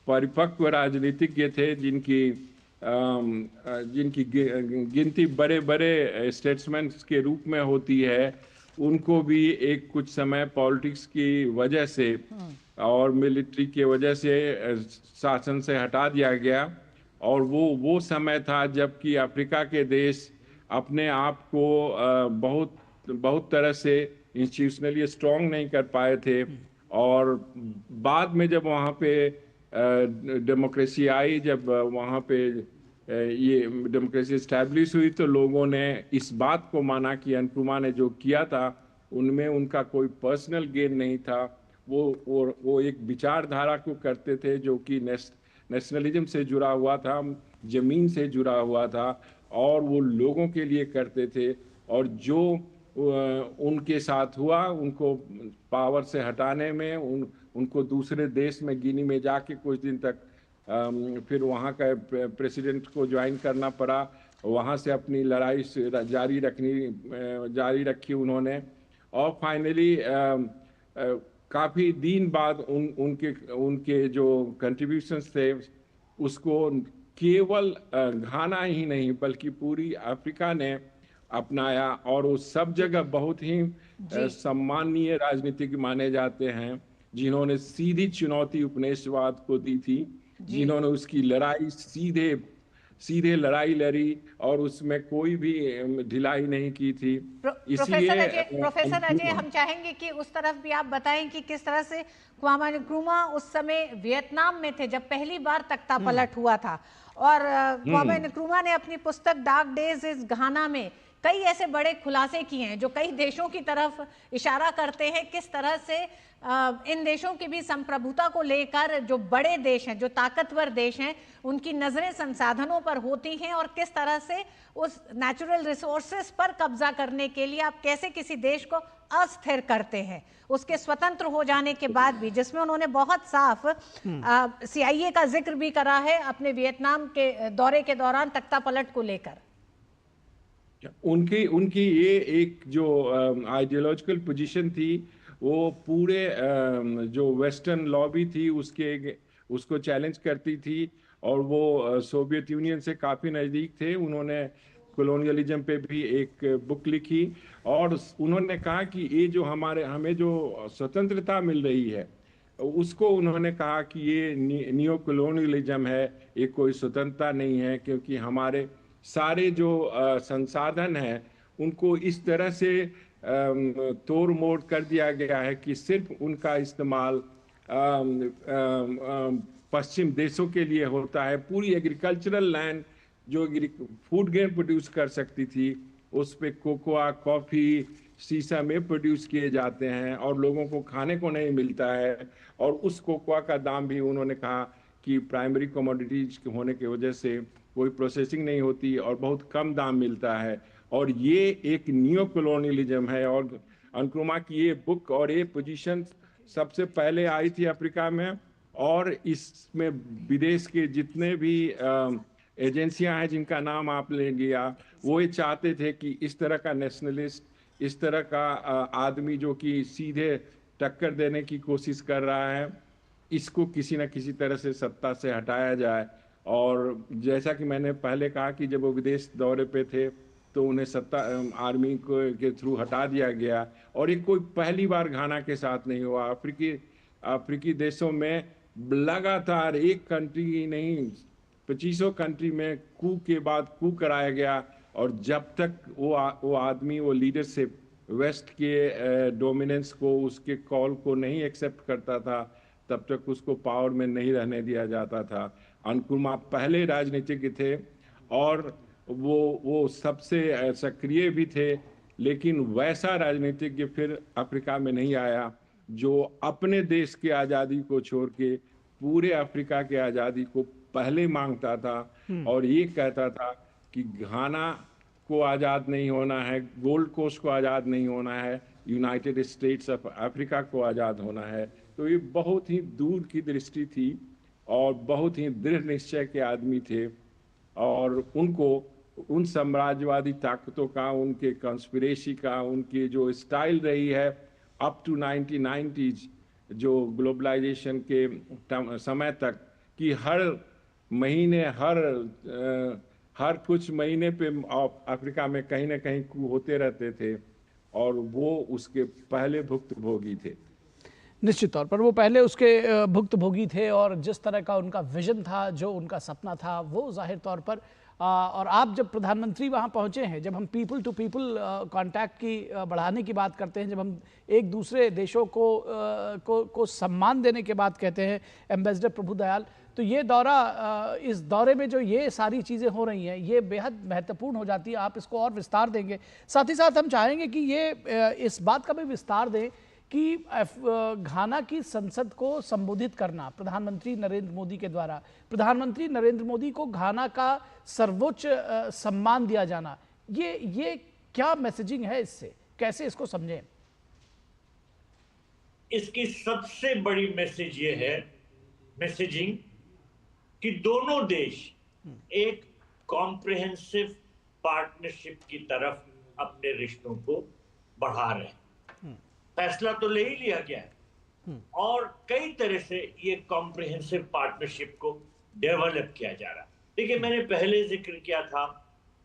Speaker 9: परिपक्व राजनीतिज्ञ थे, जिनकी गिनती बड़े बड़े स्टेट्समैन के रूप में होती है, उनको भी एक कुछ समय पॉलिटिक्स की वजह से और मिलिट्री के वजह से शासन से हटा दिया गया। और वो समय था जबकि अफ्रीका के देश अपने आप को बहुत तरह से इंस्टीट्यूशनली स्ट्रॉन्ग नहीं कर पाए थे। और बाद में जब वहाँ पे डेमोक्रेसी आई, जब वहाँ पे ये डेमोक्रेसी इस्टेब्लिश हुई, तो लोगों ने इस बात को माना कि इक्रुमा ने जो किया था उनमें उनका कोई पर्सनल गेन नहीं था। वो एक विचारधारा को करते थे जो कि नेशनलिज्म से जुड़ा हुआ था, जमीन से जुड़ा हुआ था, और वो लोगों के लिए करते थे। और जो उनके साथ हुआ, उनको पावर से हटाने में उनको दूसरे देश में गिनी में जाके कुछ दिन तक फिर वहाँ का प्रेसिडेंट को ज्वाइन करना पड़ा। वहाँ से अपनी लड़ाई जारी रखी उन्होंने। और फाइनली काफ़ी दिन बाद उनके जो कंट्रीब्यूशंस थे उसको केवल घाना ही नहीं बल्कि पूरी अफ्रीका ने अपनाया। और वो सब जगह बहुत ही सम्माननीय राजनीतिक माने जाते हैं, जिन्होंने सीधी चुनौती उपनिवेशवाद को दी थी, जिन्होंने उसकी लड़ाई सीधे लड़ाई लड़ी और उसमें कोई भी ढिलाई नहीं की थी।
Speaker 3: प्रोफेसर अजय, हम चाहेंगे कि उस तरफ भी आप बताएं कि किस तरह से क्वामा इक्रुमा उस समय वियतनाम में थे जब पहली बार तख्ता पलट हुआ था। और क्वामा इक्रुमा ने अपनी पुस्तक डार्क डेज इज घाना में कई ऐसे बड़े खुलासे किए हैं जो कई देशों की तरफ इशारा करते हैं, किस तरह से इन देशों की भी संप्रभुता को लेकर जो बड़े देश हैं, जो ताकतवर देश हैं, उनकी नजरें संसाधनों पर होती हैं और किस तरह से उस नेचुरल रिसोर्सेस पर कब्जा करने के लिए आप कैसे किसी देश को अस्थिर करते हैं उसके स्वतंत्र हो जाने के बाद भी, जिसमें उन्होंने बहुत साफ CIA का जिक्र भी करा है अपने वियतनाम के दौरे के दौरान तख्ता पलट को लेकर।
Speaker 9: उनकी ये एक जो आइडियोलॉजिकल पोजीशन थी, वो पूरे जो वेस्टर्न लॉबी थी उसको चैलेंज करती थी, और वो सोवियत यूनियन से काफ़ी नज़दीक थे। उन्होंने कॉलोनियलिज्म पे भी एक बुक लिखी, और उन्होंने कहा कि ये जो हमें जो स्वतंत्रता मिल रही है, उसको उन्होंने कहा कि ये नियो कॉलोनियलिज्म है, ये कोई स्वतंत्रता नहीं है, क्योंकि हमारे सारे जो संसाधन हैं उनको इस तरह से तोड़ मोड़ कर दिया गया है कि सिर्फ उनका इस्तेमाल पश्चिम देशों के लिए होता है। पूरी एग्रीकल्चरल लैंड जो फूड ग्रेन प्रोड्यूस कर सकती थी, उस पे कोकोआ, कॉफ़ी, शीशा में प्रोड्यूस किए जाते हैं, और लोगों को खाने को नहीं मिलता है। और उस कोकोआ का दाम भी उन्होंने कहा कि प्राइमरी कमोडिटीज होने की वजह से कोई प्रोसेसिंग नहीं होती और बहुत कम दाम मिलता है, और ये एक नियो कॉलोनियलिज्म है। और नक्रुमा की ये बुक और ये पोजीशन सबसे पहले आई थी अफ्रीका में, और इसमें विदेश के जितने भी एजेंसियां हैं जिनका नाम आप ले लिया, वो ये चाहते थे कि इस तरह का नेशनलिस्ट, इस तरह का आदमी जो कि सीधे टक्कर देने की कोशिश कर रहा है, इसको किसी न किसी तरह से सत्ता से हटाया जाए। और जैसा कि मैंने पहले कहा कि जब वो विदेश दौरे पे थे तो उन्हें सत्ता आर्मी के थ्रू हटा दिया गया, और ये कोई पहली बार घाना के साथ नहीं हुआ। अफ्रीकी देशों में लगातार एक कंट्री ही नहीं 2500 कंट्री में कू के बाद कू कराया गया, और जब तक वो आदमी, वो लीडरशिप वेस्ट के डोमिनेंस को, उसके कॉल को नहीं एक्सेप्ट करता था, तब तक उसको पावर में नहीं रहने दिया जाता था। नक्रुमा पहले राजनीतिज्ञ थे, और वो सबसे सक्रिय भी थे, लेकिन वैसा राजनीतिज्ञ फिर अफ्रीका में नहीं आया जो अपने देश की आज़ादी को छोड़ के पूरे अफ्रीका की आज़ादी को पहले मांगता था, और ये कहता था कि घाना को आज़ाद नहीं होना है, गोल्ड कोस्ट को आज़ाद नहीं होना है, यूनाइटेड स्टेट्स ऑफ अफ्रीका को आज़ाद होना है। तो ये बहुत ही दूर की दृष्टि थी, और बहुत ही दृढ़ निश्चय के आदमी थे, और उनको उन साम्राज्यवादी ताकतों का, उनके कंस्पिरेसी का, उनकी जो स्टाइल रही है अप टू 1990s, जो ग्लोबलाइजेशन के समय तक, कि हर महीने हर कुछ महीने पे अफ्रीका में कहीं ना कहीं कू होते रहते थे, और वो उसके पहले भुक्तभोगी थे।
Speaker 2: निश्चित तौर पर वो पहले उसके भुक्तभोगी थे, और जिस तरह का उनका विजन था, जो उनका सपना था, वो जाहिर तौर पर और आप जब प्रधानमंत्री वहाँ पहुँचे हैं, जब हम पीपल टू पीपल कांटेक्ट की बढ़ाने की बात करते हैं, जब हम एक दूसरे देशों को सम्मान देने के बात कहते हैं एम्बेसडर प्रभु दयाल, तो ये दौरा, इस दौरे में जो ये सारी चीज़ें हो रही हैं, ये बेहद महत्वपूर्ण हो जाती है। आप इसको और विस्तार देंगे, साथ ही साथ हम चाहेंगे कि ये इस बात का भी विस्तार दें कि घाना की संसद को संबोधित करना प्रधानमंत्री नरेंद्र मोदी के द्वारा, प्रधानमंत्री नरेंद्र मोदी को घाना का सर्वोच्च सम्मान दिया जाना, ये क्या मैसेजिंग है, इससे कैसे इसको समझें?
Speaker 8: इसकी सबसे बड़ी मैसेज ये है, मैसेजिंग, कि दोनों देश एक कॉम्प्रिहेंसिव पार्टनरशिप की तरफ अपने रिश्तों को बढ़ा रहे हैं। फैसला तो ले ही लिया गया है, और कई तरह से ये कॉम्प्रिहेंसिव पार्टनरशिप को डेवलप किया जा रहा है। देखिए, मैंने पहले जिक्र किया था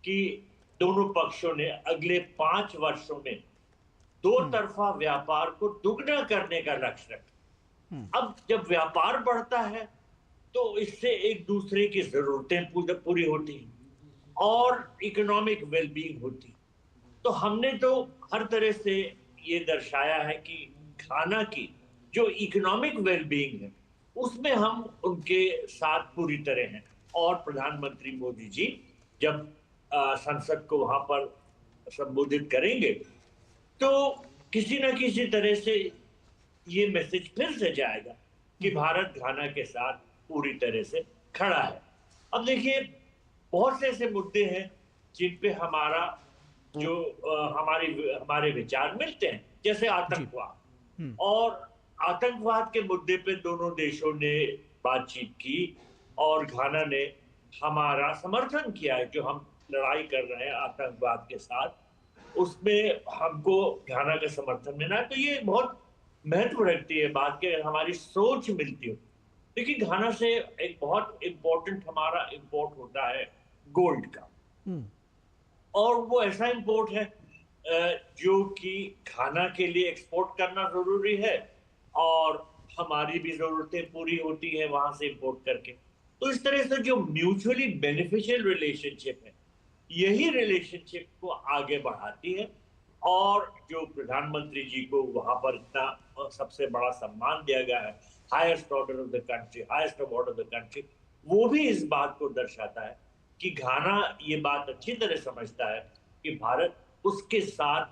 Speaker 8: कि दोनों पक्षों ने अगले 5 वर्षों में दो तरफा व्यापार को दुगना करने का लक्ष्य रखा। अब जब व्यापार बढ़ता है तो इससे एक दूसरे की जरूरतें पूरी होती हैं और इकोनॉमिक वेलबींग होती। तो हमने तो हर तरह से ये दर्शाया है कि घाना की जो इकोनॉमिक वेलबींग है उसमें हम उनके साथ पूरी तरह हैं। और प्रधानमंत्री मोदी जी जब संसद को वहां पर संबोधित करेंगे तो किसी न किसी तरह से ये मैसेज फिर से जाएगा कि भारत घाना के साथ पूरी तरह से खड़ा है। अब देखिए, बहुत से ऐसे मुद्दे हैं जिन पे हमारे विचार मिलते हैं। जैसे आतंकवाद। और आतंकवाद के मुद्दे पे दोनों देशों ने बातचीत की और घाना ने हमारा समर्थन किया है। जो हम लड़ाई कर रहे हैं आतंकवाद के साथ, उसमें हमको घाना का समर्थन मिला। तो ये बहुत महत्व रखती है बात के, हमारी सोच मिलती हो। देखिए, घाना से एक बहुत इंपॉर्टेंट हमारा इंपोर्ट होता है गोल्ड का, और वो ऐसा इंपोर्ट है जो कि घाना के लिए एक्सपोर्ट करना जरूरी है और हमारी भी जरूरतें पूरी होती है वहां से इंपोर्ट करके। तो इस तरह से जो म्यूचुअली बेनिफिशियल रिलेशनशिप है, यही रिलेशनशिप को आगे बढ़ाती है। और जो प्रधानमंत्री जी को वहां पर इतना सबसे बड़ा सम्मान दिया गया है, highest order of the country, highest award of the country, वो भी इस बात को दर्शाता है कि घाना ये बात अच्छी तरह समझता है कि भारत उसके साथ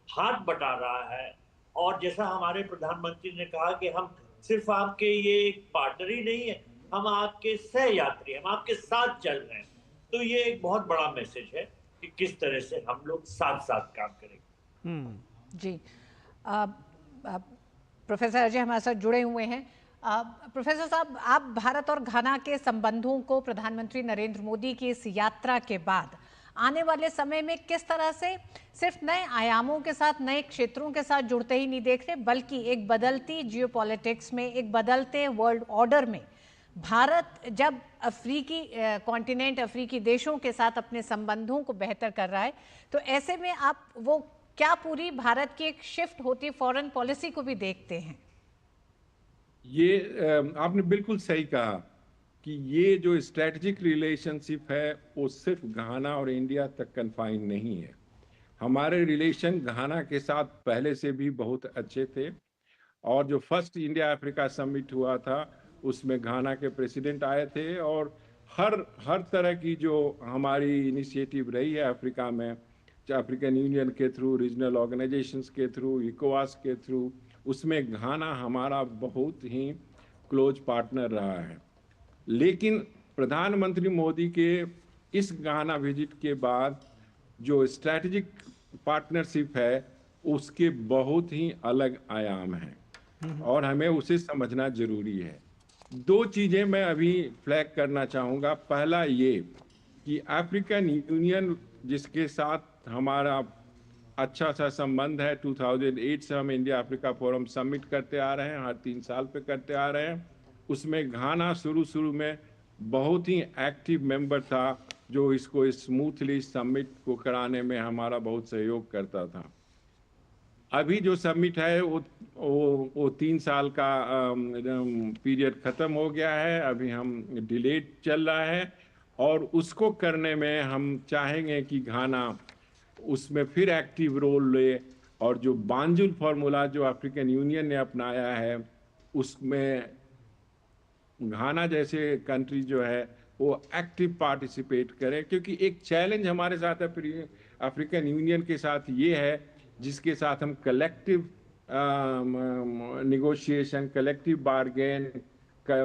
Speaker 8: हाथ बटा रहा है। और जैसा हमारे प्रधानमंत्री ने कहा कि हम सिर्फ आपके ये एक पार्टनर ही नहीं है, हम आपके सहयात्री, हम आपके साथ चल रहे हैं। तो ये एक बहुत बड़ा मैसेज है कि किस तरह से हम लोग साथ साथ काम करेंगे।
Speaker 3: जी, प्रोफेसर अजय हमारे साथ जुड़े हुए हैं। प्रोफेसर साहब, आप भारत और घाना के संबंधों को प्रधानमंत्री नरेंद्र मोदी की इस यात्रा के बाद आने वाले समय में किस तरह से सिर्फ नए आयामों के साथ, नए क्षेत्रों के साथ जुड़ते ही नहीं देख रहे, बल्कि एक बदलती जियोपॉलिटिक्स में, एक बदलते वर्ल्ड ऑर्डर में भारत जब अफ्रीकी कॉन्टिनेंट, अफ्रीकी देशों के साथ अपने संबंधों को बेहतर कर रहा है, तो ऐसे में आप वो क्या पूरी भारत की एक शिफ्ट होती फॉरेन पॉलिसी को भी देखते हैं?
Speaker 9: ये आपने बिल्कुल सही कहा कि ये जो स्ट्रेटजिक रिलेशनशिप है वो सिर्फ घाना और इंडिया तक कन्फाइन नहीं है। हमारे रिलेशन घाना के साथ पहले से भी बहुत अच्छे थे, और जो फर्स्ट इंडिया अफ्रीका समिट हुआ था उसमें घाना के प्रेसिडेंट आए थे, और हर तरह की जो हमारी इनिशिएटिव रही है अफ्रीका में, अफ्रीकन यूनियन के थ्रू, रीजनल ऑर्गेनाइजेशंस के थ्रू, इकोवास के थ्रू, उसमें घाना हमारा बहुत ही क्लोज पार्टनर रहा है। लेकिन प्रधानमंत्री मोदी के इस घाना विजिट के बाद जो स्ट्रैटेजिक पार्टनरशिप है उसके बहुत ही अलग आयाम हैं और हमें उसे समझना जरूरी है। दो चीजें मैं अभी फ्लैग करना चाहूँगा। पहला ये कि अफ्रीकन यूनियन जिसके साथ हमारा अच्छा सा संबंध है, 2008 से हम इंडिया अफ्रीका फोरम समिट करते आ रहे हैं, हर 3 साल पे करते आ रहे हैं। उसमें घाना शुरू में बहुत ही एक्टिव मेंबर था, जो इसको स्मूथली समिट को कराने में हमारा बहुत सहयोग करता था। अभी जो समिट है वो 3 साल का पीरियड खत्म हो गया है, अभी हम डिलेड चल रहा है, और उसको करने में हम चाहेंगे कि घाना उसमें फिर एक्टिव रोल ले, और जो बांजुल फार्मूला जो अफ्रीकन यूनियन ने अपनाया है उसमें घाना जैसे कंट्री जो है वो एक्टिव पार्टिसिपेट करे। क्योंकि एक चैलेंज हमारे साथ अफ्रीकन यूनियन के साथ ये है, जिसके साथ हम collective negotiation, collective bargain,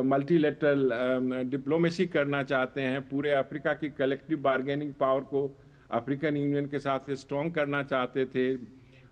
Speaker 9: multilateral diplomacy करना चाहते हैं। पूरे अफ्रीका की कलेक्टिव बार्गेनिंग पावर को अफ्रीकन यूनियन के साथ स्ट्रॉन्ग करना चाहते थे।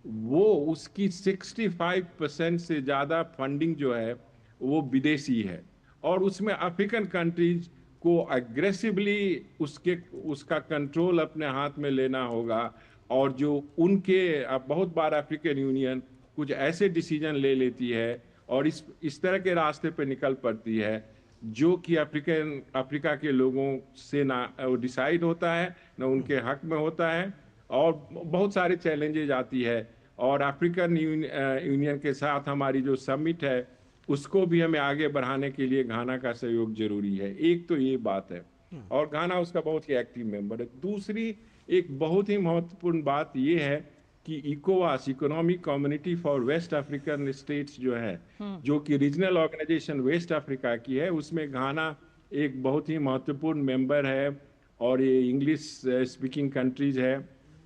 Speaker 9: वो उसकी 65% से ज़्यादा फंडिंग जो है वो विदेशी है, और उसमें अफ्रीकन कंट्रीज को अग्रेसिवली उसका कंट्रोल अपने हाथ में लेना होगा। और जो उनके बहुत बार अफ्रीकन यूनियन कुछ ऐसे डिसीजन ले लेती है और इस तरह के रास्ते पे निकल पड़ती है जो कि अफ्रीका के लोगों से ना डिसाइड होता है, ना उनके हक में होता है, और बहुत सारे चैलेंजेज आती है। और अफ्रीकन यूनियन के साथ हमारी जो समिट है उसको भी हमें आगे बढ़ाने के लिए घाना का सहयोग जरूरी है। एक तो ये बात है, और घाना उसका बहुत ही एक्टिव मेंबर है। दूसरी एक बहुत ही महत्वपूर्ण बात ये है कि इकोवास, economic community for west African states जो है, जो कि रीजनल ऑर्गेनाइजेशन वेस्ट अफ्रीका की है, उसमें घाना एक बहुत ही महत्वपूर्ण मेंबर है, और ये इंग्लिश स्पीकिंग कंट्रीज है,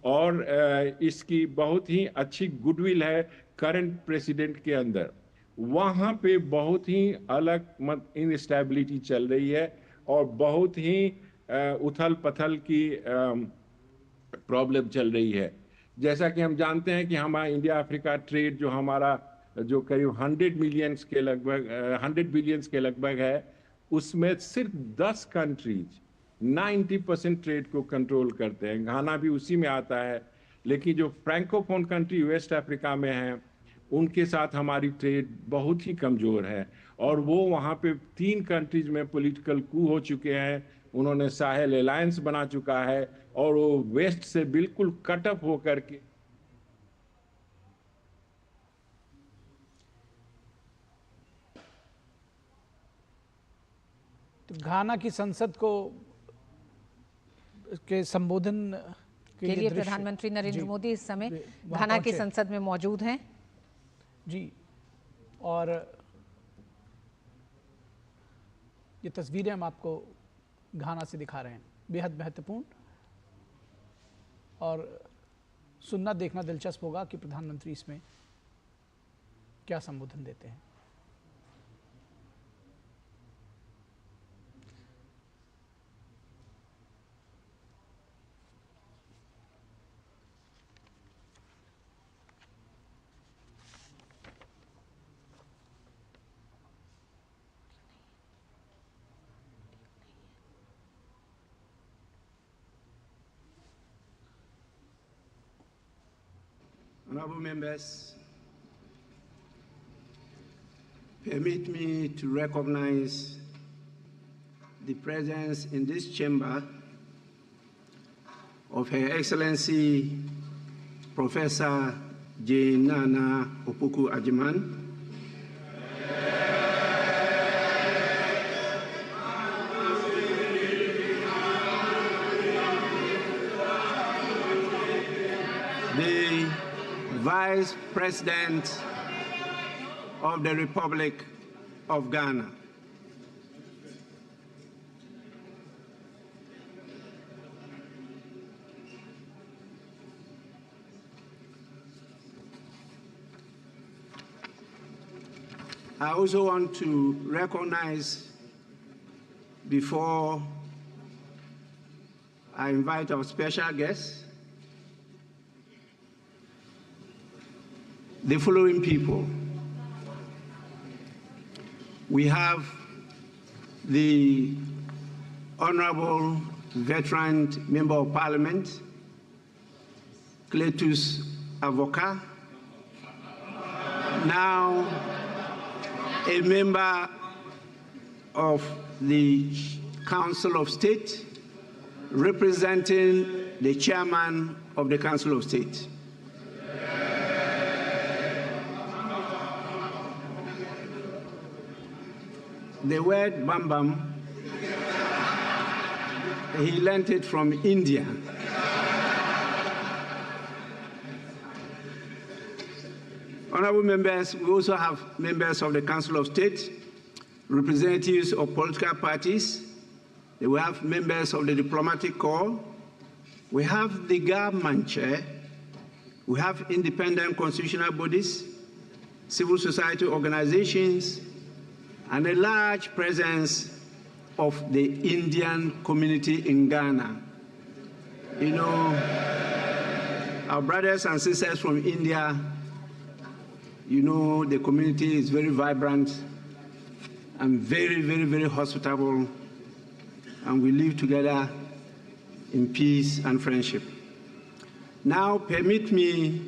Speaker 9: और इसकी बहुत ही अच्छी गुडविल है करंट प्रेसिडेंट के अंदर। वहाँ पे बहुत ही अलग इनस्टेबिलिटी चल रही है, और बहुत ही उथल पथल की प्रॉब्लम चल रही है, जैसा कि हम जानते हैं कि हमारा इंडिया अफ्रीका ट्रेड जो हमारा जो करीब 100 बिलियन के लगभग है, उसमें सिर्फ 10 कंट्रीज 90% ट्रेड को कंट्रोल करते हैं। घाना भी उसी में आता है। लेकिन जो फ्रैंकोफोन कंट्री वेस्ट अफ्रीका में है, उनके साथ हमारी ट्रेड बहुत ही कमजोर है। और वो वहाँ पे 3 कंट्रीज में पॉलिटिकल कू हो चुके हैं। उन्होंने साहेल अलायंस बना चुका है और वो वेस्ट से बिल्कुल कट ऑफ होकर के
Speaker 2: तो घाना की संसद को के संबोधन
Speaker 3: के लिए प्रधानमंत्री नरेंद्र मोदी इस समय घाना की संसद में मौजूद हैं।
Speaker 2: जी, और ये तस्वीरें हम आपको घाना से दिखा रहे हैं, बेहद महत्वपूर्ण, और सुनना देखना दिलचस्प होगा कि प्रधानमंत्री इसमें क्या संबोधन देते हैं।
Speaker 10: Honorable members, permit me to recognize the presence in this chamber of Her Excellency Professor Jane Nana Opoku-Agyeman, the Vice President of the Republic of Ghana. I also want to recognize, before I invite our special guests, the following people. We have the Honorable Veteran Member of Parliament, Cletus Avoka, now a member of the Council of State, representing the Chairman of the Council of State. The word Bam Bam, he learned it from India. Honorable members, we also have members of the Council of State, representatives of political parties. We have members of the Diplomatic Corps. We have the government chair. We have independent constitutional bodies, civil society organizations, and a large presence of the Indian community in Ghana. You know, our brothers and sisters from India, you know, the community is very vibrant and very, very, very hospitable, and we live together in peace and friendship. Now, permit me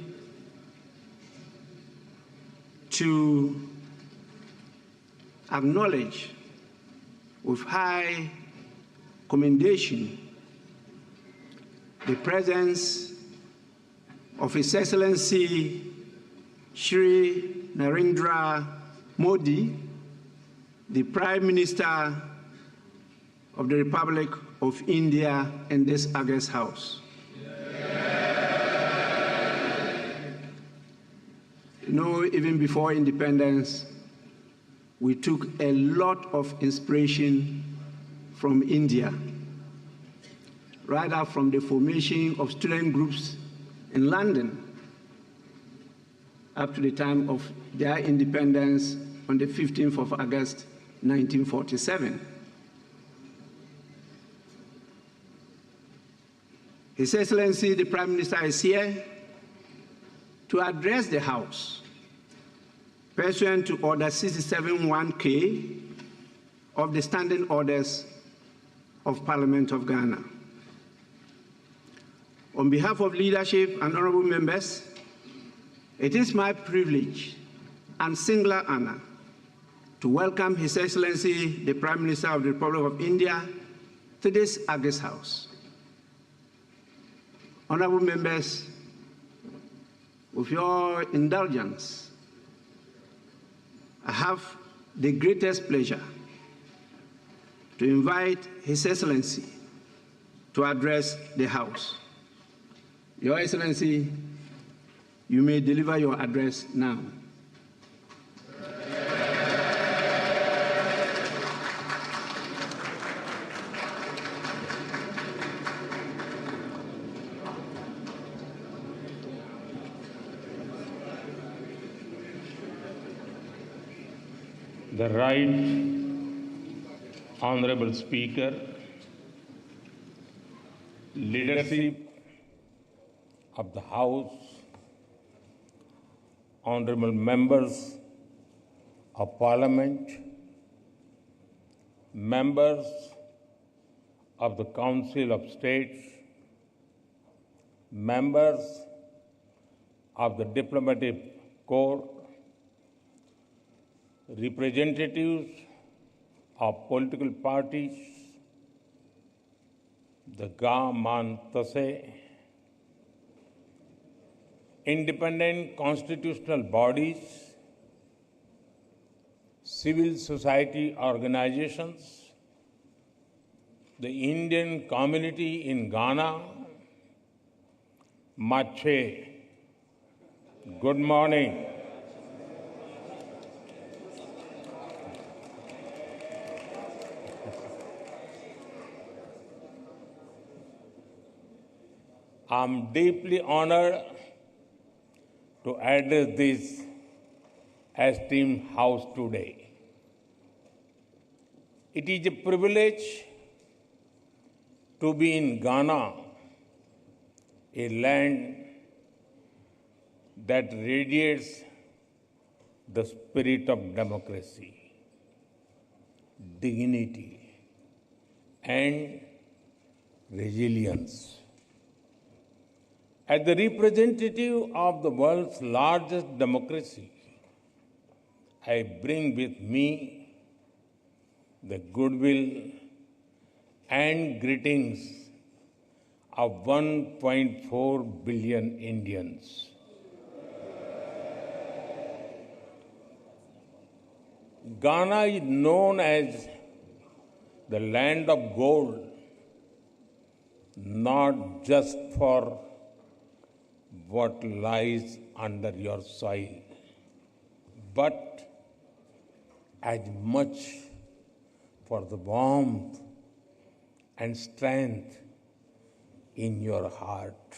Speaker 10: to acknowledge with high commendation the presence of His Excellency Shri Narendra Modi, the Prime Minister of the Republic of India, in this August House. You know, even before independence, we took a lot of inspiration from India, right up from the formation of student groups in London up to the time of their independence on the 15th of August, 1947. His Excellency, the Prime Minister, is here. to address the House pursuant to Order 67-1K of the Standing Orders of Parliament of Ghana. On behalf of leadership and honorable members, it is my privilege and singular honor to welcome His Excellency, the Prime Minister of the Republic of India, to this August House. Honorable members, with your indulgence, I have the greatest pleasure to invite His Excellency to address the House. Your Excellency, you may deliver your address now.
Speaker 9: The Right Honorable Speaker, leadership of the House, honorable members of Parliament, members of the Council of States, members of the Diplomatic Corps, representatives of political parties, the Ga-Man-Tase, independent constitutional bodies, civil society organizations, the Indian community in Ghana, Mache, good morning. I'm deeply honored to address this esteemed House today. It is a privilege to be in Ghana, a land that radiates the spirit of democracy, dignity, and resilience. As the representative of the world's largest democracy, I bring with me the goodwill and greetings of 1.4 billion Indians. Ghana is known as the land of gold, not just for what lies under your soil, but as much for the warmth and strength in your heart.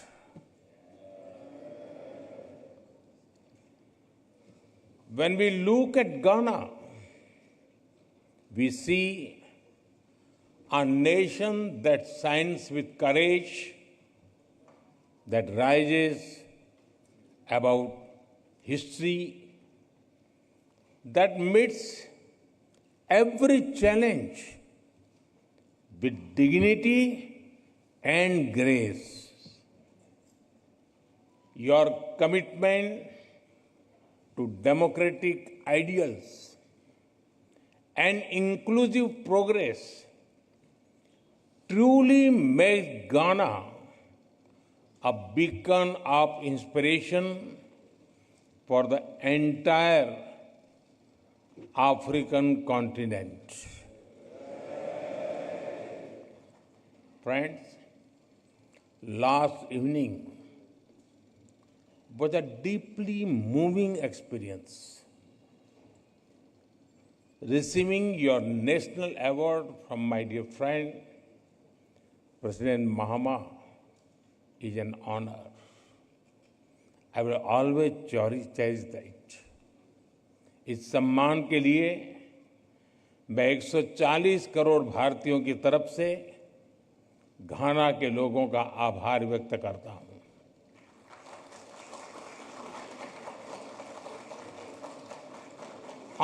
Speaker 9: When we look at Ghana, we see a nation that shines with courage, that rises above history, that meets every challenge with dignity and grace. Your commitment to democratic ideals and inclusive progress truly makes Ghana a beacon of inspiration for the entire African continent. Friends, last evening was a deeply moving experience. Receiving your national award from my dear friend, President Mahama, is an honor. I will always cherish that. इस सम्मान के लिए मैं 140 करोड़ भारतीयों की तरफ से घाना के लोगों का आभार व्यक्त करता हूं।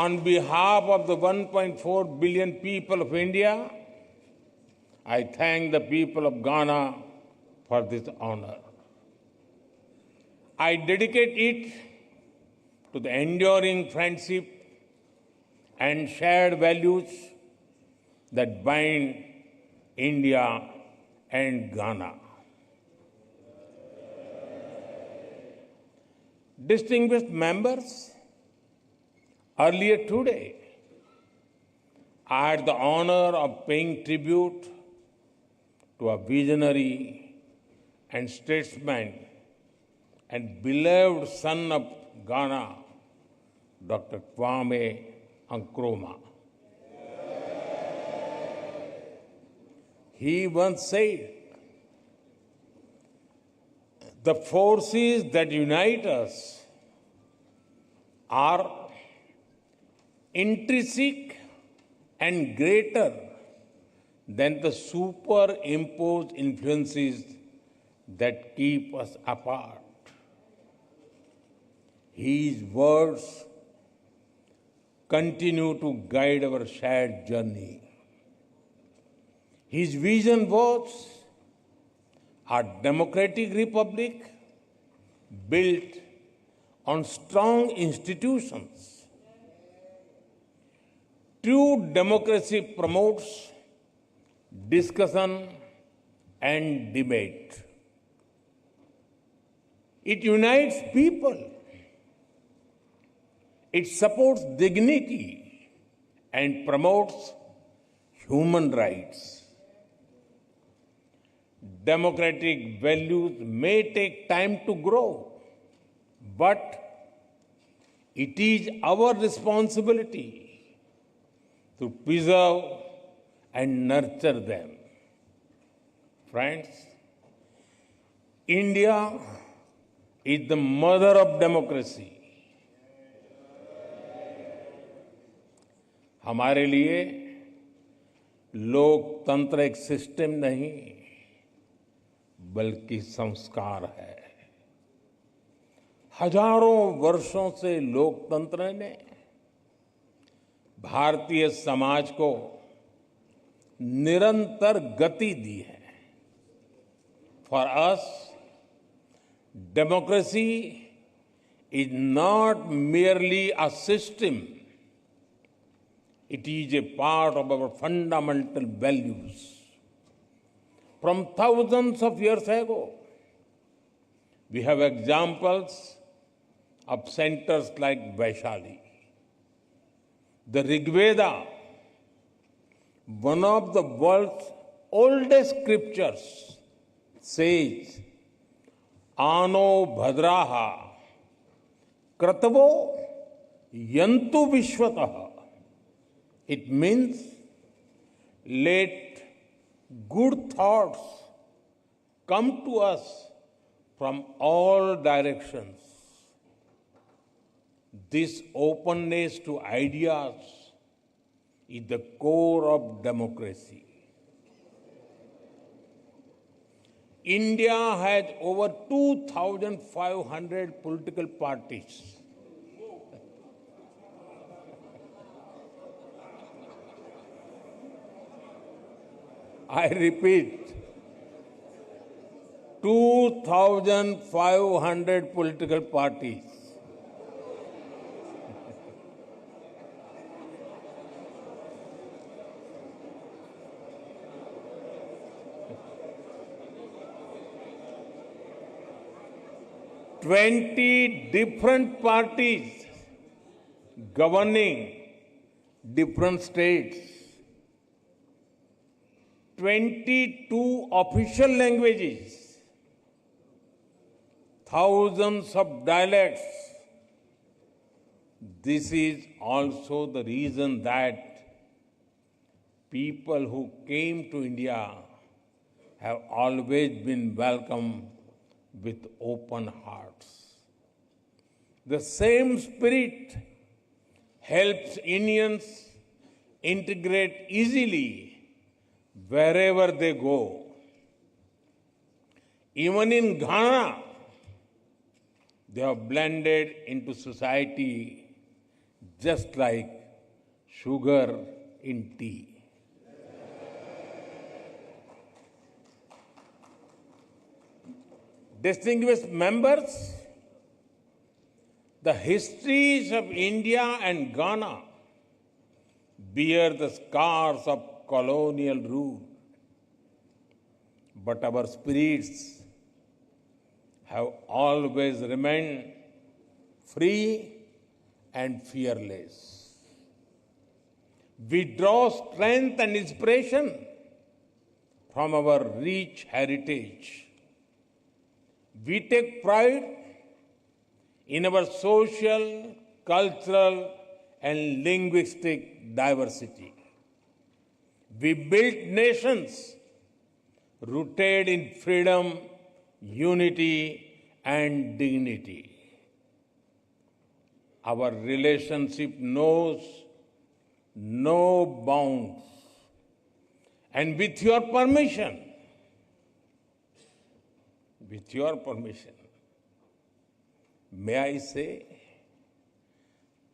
Speaker 5: On behalf of the 1.4 billion people of India, I thank the people of Ghana for this honor. I dedicate it to the enduring friendship and shared values that bind India and Ghana. Distinguished members, earlier today, I had the honor of paying tribute to a visionary and statesman and beloved son of Ghana, Dr. Kwame Nkrumah. He once said, "The forces that unite us are intrinsic and greater than the superimposed influences that keep us apart." His words continue to guide our shared journey. His vision was a democratic republic built on strong institutions. True democracy promotes discussion and debate. It unites people. It supports dignity and promotes human rights. Democratic values may take time to grow, but it is our responsibility to preserve and nurture them. Friends, India is the mother of democracy. हमारे लिए लोकतंत्र एक system नहीं बल्कि संस्कार है। हजारों वर्षों से लोकतंत्र ने भारतीय समाज को निरंतर गति दी है। For us, democracy is not merely a system. It is a part of our fundamental values. From thousands of years ago, we have examples of centers like Vaishali. The Rig Veda, one of the world's oldest scriptures, says, "Ano bhadraha kratavo yantu vishwatah." It means, let good thoughts come to us from all directions. This openness to ideas is the core of democracy. India has over 2,500 political parties. I repeat, 2,500 political parties. Twenty different parties governing different states. 22 official languages, thousands of dialects. This is also the reason that people who came to India have always been welcomed with open hearts. The same spirit helps Indians integrate easily wherever they go. Even in Ghana, they have blended into society
Speaker 9: just like sugar in tea. Distinguished members, the histories of India and Ghana bear the scars of colonial rule, but our spirits have always remained free and fearless. We draw strength and inspiration from our rich heritage. We take pride in our social, cultural, and linguistic diversity. We built nations rooted in freedom, unity, and dignity. Our relationship knows no bounds. And with your permission, may I say,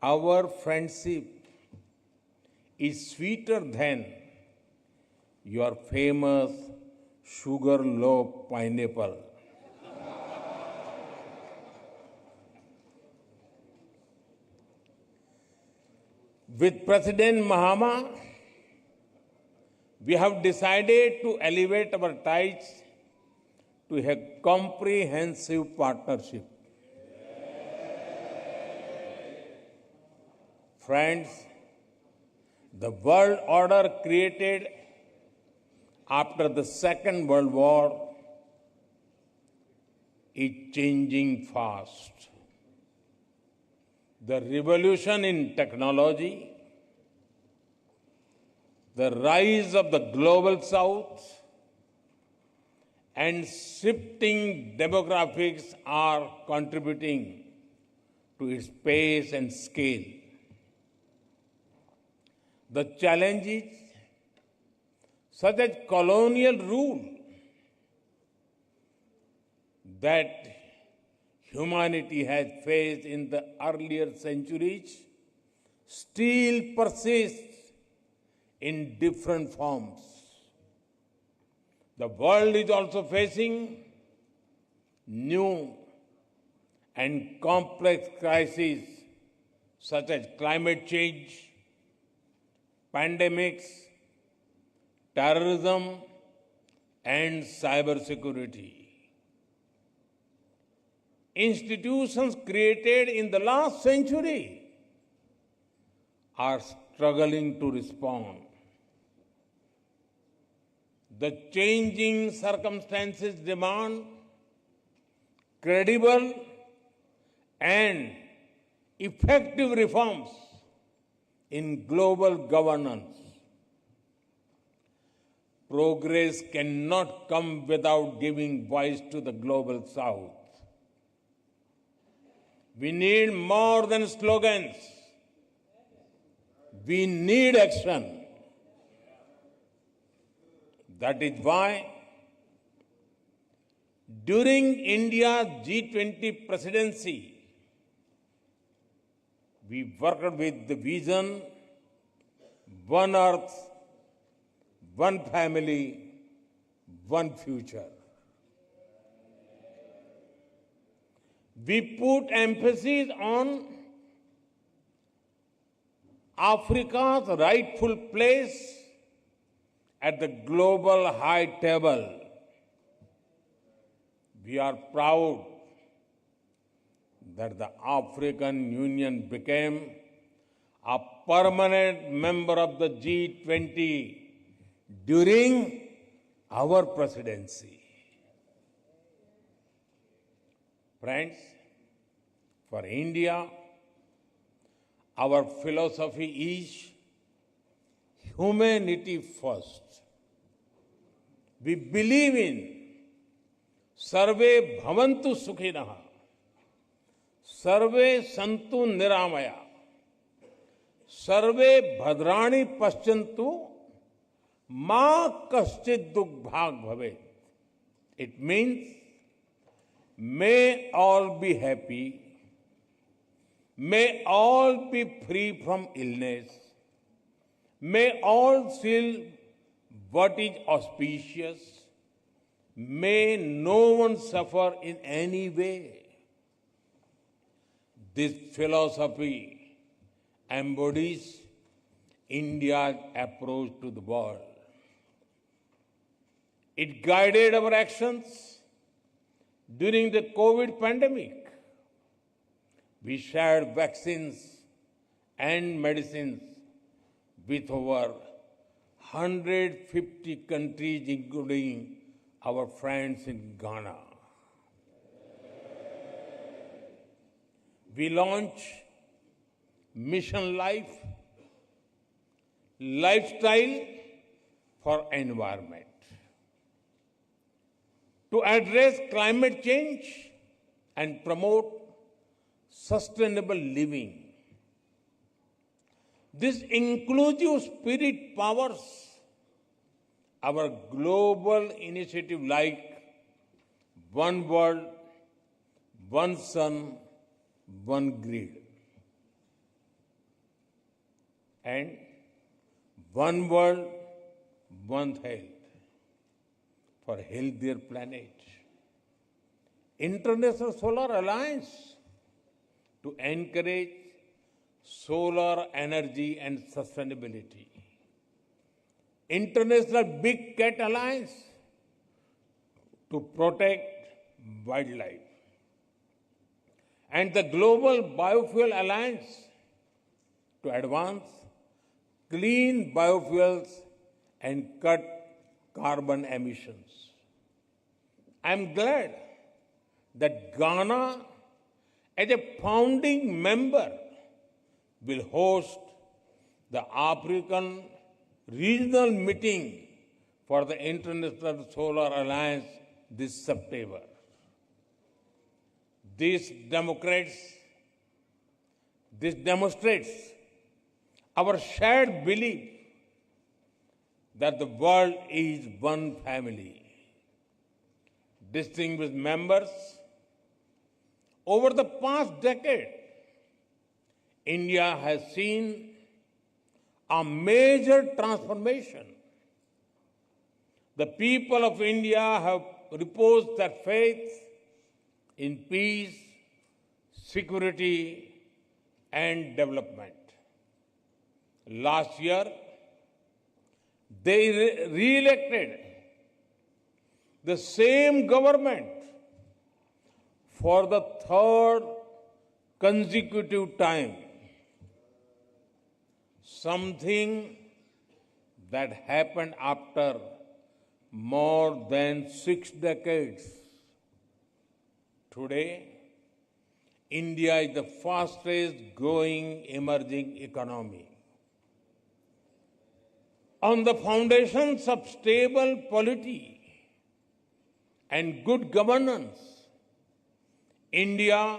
Speaker 9: our friendship is sweeter than your famous sugar-loaf pineapple. With President Mahama, we have decided to elevate our ties to a comprehensive partnership. Friends, the world order created after the Second World War is changing fast. The revolution in technology, the rise of the global south, and shifting demographics are contributing to its pace and scale. The challenges such as colonial rule that humanity has faced in the earlier centuries still persist in different forms. The world is also facing new and complex crises such as climate change, pandemics, terrorism, and cybersecurity. Institutions created in the last century are struggling to respond. The changing circumstances demand credible and effective reforms in global governance. Progress cannot come without giving voice to the global south. We need more than slogans. We need action. That is why, during India's G20 presidency, we worked with the vision, one earth, one family, one future. We put emphasis on Africa's rightful place at the global high table. We are proud that the African Union became a permanent member of the G20 during our presidency. Friends, for India, our philosophy is humanity first. We believe in Sarve Bhavantu Sukhinaha, Sarve Santu Niramaya, Sarve Bhadrani Paschantu, Ma Kaschid Dukh Bhag Bhavet. It means, may all be happy,
Speaker 5: May all be free from illness. May all feel what is auspicious. May no one suffer in any way. This philosophy embodies India's approach to the world. It guided our actions during the COVID pandemic. We shared vaccines and medicines with over 150 countries, including our friends in Ghana. We launched Mission Life, Lifestyle for Environment, to address climate change and promote sustainable living. This inclusive spirit powers our global initiative like One World, One Sun, One Grid, and One World, One Health for healthier planet. International Solar Alliance to encourage solar energy and sustainability. International Big Cat Alliance to protect wildlife. And the Global Biofuel Alliance to advance clean biofuels and cut carbon emissions. I'm glad that Ghana, as a founding member, will host the African Regional Meeting for the International Solar Alliance this September. This demonstrates our shared belief that the world is one family. Distinguished members, over the past decade, India has seen a major transformation. The people of India have reposed their faith in peace, security, and development. Last year, they re-elected the same government for the third consecutive time. Something that happened after more than 6 decades. Today, India is the fastest growing emerging economy. On the foundations of stable polity and good governance, India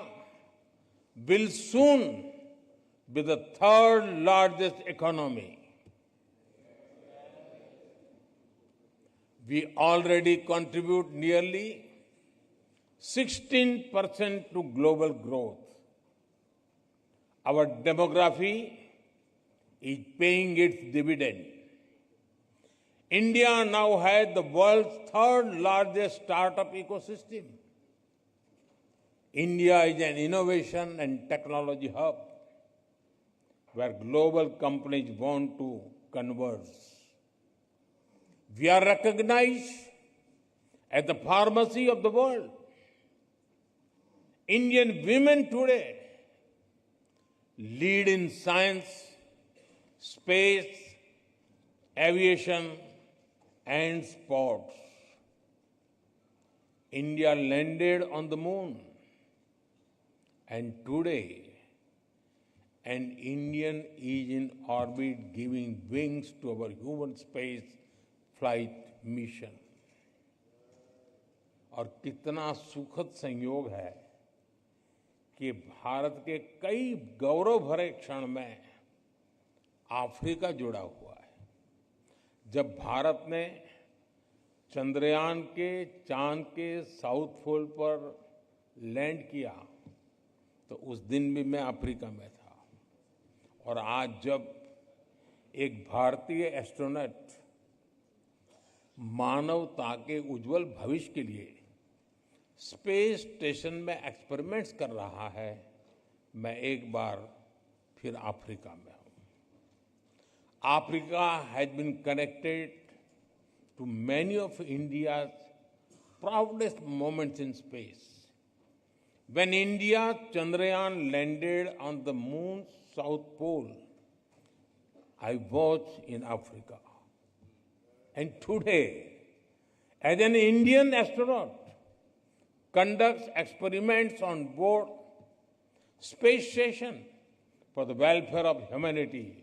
Speaker 5: will soon be the third largest economy. We already contribute nearly 16% to global growth. Our demography is paying its dividend. India now has the world's third largest startup ecosystem. India is an innovation and technology hub where global companies want to converge. We are recognized as the pharmacy of the world. Indian women today lead in science, space, aviation, and sports. India landed on the moon, and today an Indian is in orbit giving wings to our human space flight mission. और कितना सुखद संयोग है कि भारत के कई गौरव भरे क्षण में अफ्रीका जुड़ा हुआ है। जब भारत ने चंद्रयान के चांद के साउथ पोल पर लैंड किया
Speaker 9: तो उस दिन भी मैं अफ्रीका में था। और आज जब एक भारतीय एस्ट्रोनॉट मानवता के उज्जवल भविष्य के लिए स्पेस स्टेशन में एक्सपेरिमेंट्स कर रहा है, मैं एक बार फिर अफ्रीका में हूं। Africa has been connected to many of India's proudest moments in space. When India's Chandrayaan landed on the moon's south pole, I was in Africa. And today, as an Indian astronaut conducts experiments on board space station for the welfare of humanity,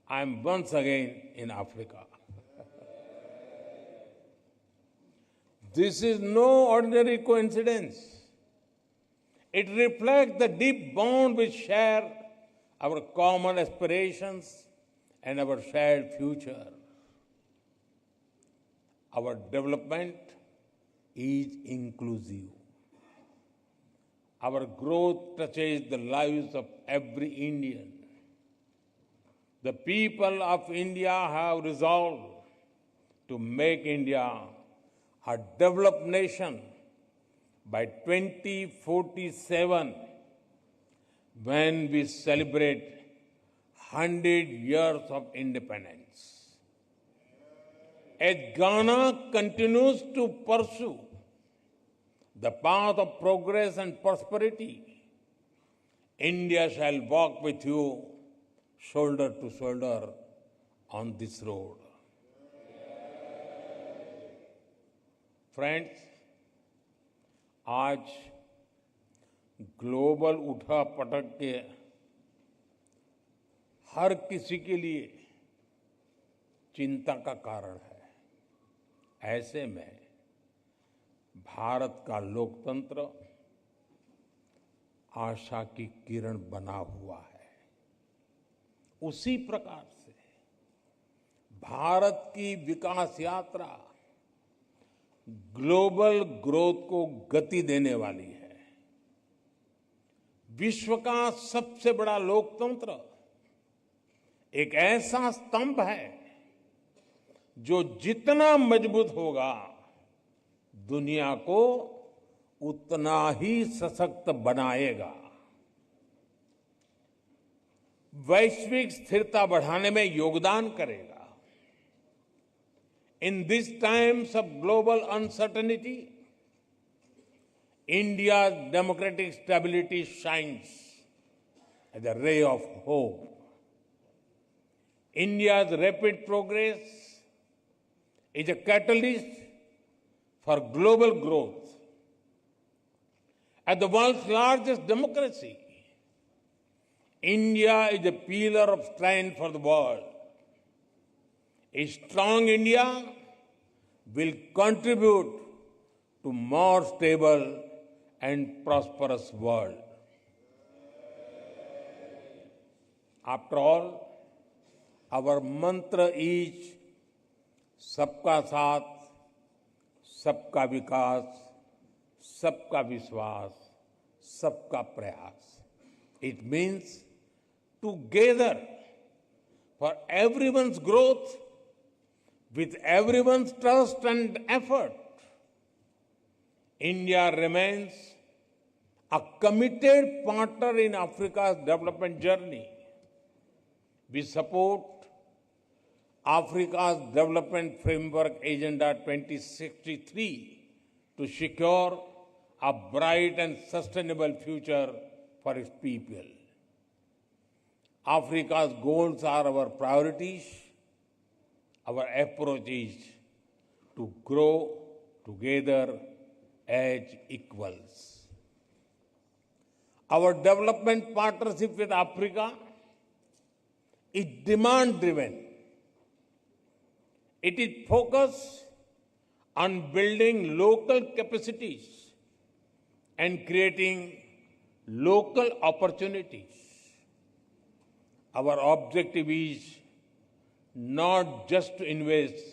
Speaker 9: I am once again in Africa. This is no ordinary coincidence. It reflects the deep bond we share, our common aspirations, and our shared future. Our development is inclusive. Our growth touches the lives of every Indian. The people of India have resolved to make India a developed nation by 2047, when we celebrate 100 years of independence. As Ghana continues to pursue the path of progress and prosperity, India shall walk with you shoulder to shoulder on this road. Friends, आज global उठापटक के हर किसी के लिए चिंता का कारण है। ऐसे में भारत का लोकतंत्र आशा की किरण बना हुआ है। उसी प्रकार से भारत की विकास यात्रा ग्लोबल ग्रोथ को गति देने वाली है। विश्व का सबसे बड़ा लोकतंत्र एक ऐसा स्तंभ है जो जितना मजबूत होगा, दुनिया को उतना ही सशक्त बनाएगा। वैश्विक स्थिरता बढ़ाने में योगदान करेगा। In these times of global uncertainty, India's democratic stability shines as a ray of hope. India's rapid progress is a catalyst for global growth. As the world's largest democracy, India is a pillar of strength for the world. A strong India will contribute to more stable and prosperous world. After all, our mantra is सबका साथ, सबका विकास, सबका विश्वास, सबका प्रयास. It means together for everyone's growth, with everyone's trust and effort. India remains a committed partner in Africa's development journey. We support Africa's Development Framework Agenda 2063 to secure a bright and sustainable future for its people. Africa's goals are our priorities. Our approach is to grow together as equals. Our development partnership with Africa is demand-driven. It is focused on building local capacities and creating local opportunities. Our objective is not just to invest,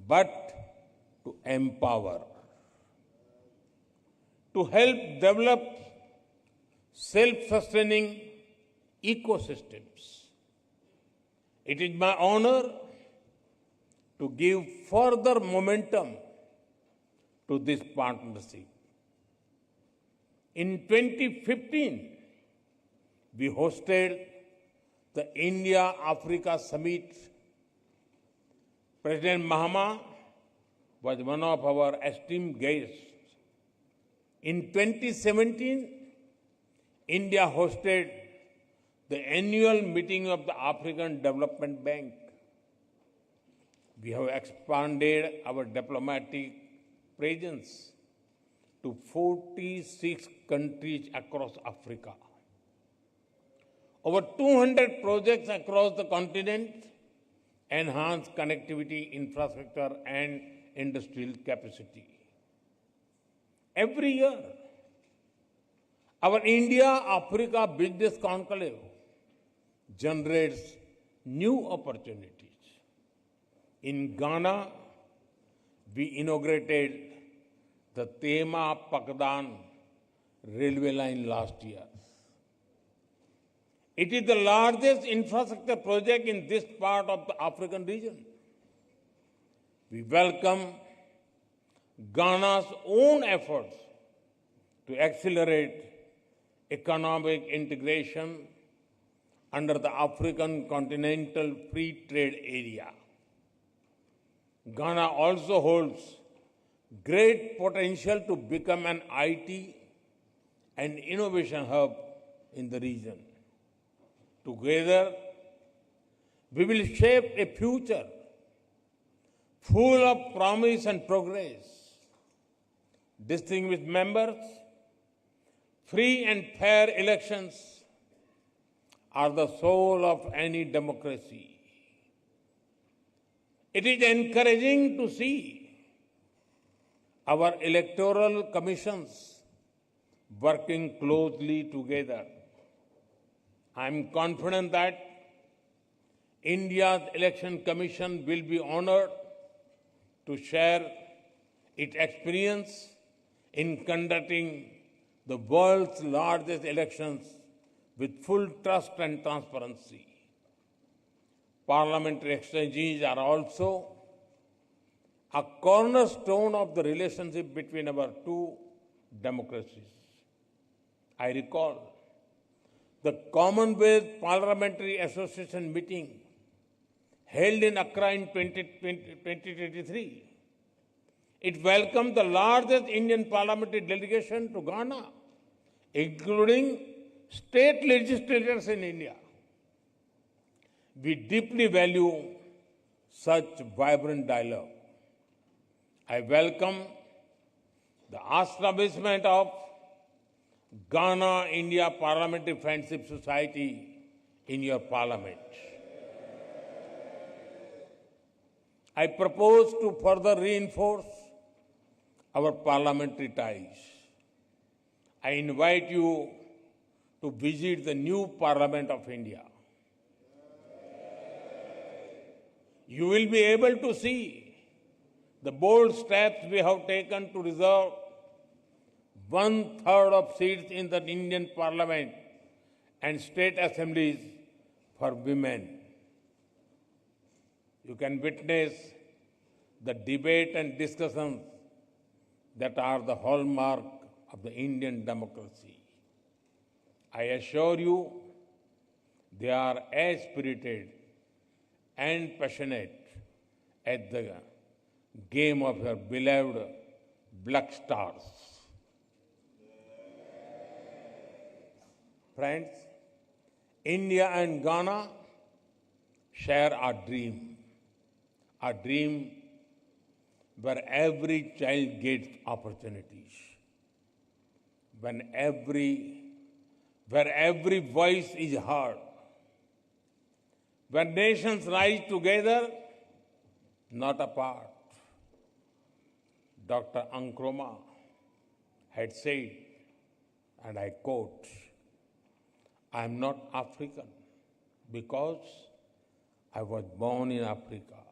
Speaker 9: but to empower, to help develop
Speaker 5: self-sustaining ecosystems. It is my honor to give further momentum to this partnership. In 2015, we hosted the India-Africa Summit. President Mahama was one of our esteemed guests. In 2017, India hosted the annual meeting of the African Development Bank. We have expanded our diplomatic presence to 46 countries across Africa. Over 200 projects across the continent enhance connectivity, infrastructure, and industrial capacity. Every year, our India-Africa Business Conclave generates new opportunities. In Ghana, we inaugurated the Tema-Pakdan railway line last year. It is the largest infrastructure project in this part of the African region. We welcome Ghana's own efforts to accelerate economic integration under the African Continental Free Trade Area. Ghana also holds great potential to become an IT and innovation hub in the region. Together, we will shape a future full of promise and progress. Distinguished members, free and fair elections are the soul of any democracy. It is encouraging to see our electoral commissions working closely together. I am confident that India's Election Commission will be honored to share its experience in conducting the world's largest elections with full trust and transparency. Parliamentary exchanges are also a cornerstone of the relationship between our two democracies. I recall the Commonwealth Parliamentary Association meeting held in Accra in 2023. It welcomed the largest Indian parliamentary delegation to Ghana, including state legislators in India. We deeply value such vibrant dialogue. I welcome the establishment of Ghana-India Parliamentary Friendship Society in your parliament. I propose to further reinforce our parliamentary ties. I invite you to visit the new Parliament of India. You will be able to see the bold steps we have taken to reserve 1/3 of seats in the Indian Parliament and state assemblies for women. You can witness the debate and discussions that are the hallmark of the Indian democracy. I assure you, they are as spirited and passionate as the game of your beloved Black Stars. Friends, India and Ghana share a dream where every child gets opportunities, where every voice is heard, where nations rise together, not apart. Dr. Nkrumah had said, and I quote, "I am not African because I was born in Africa,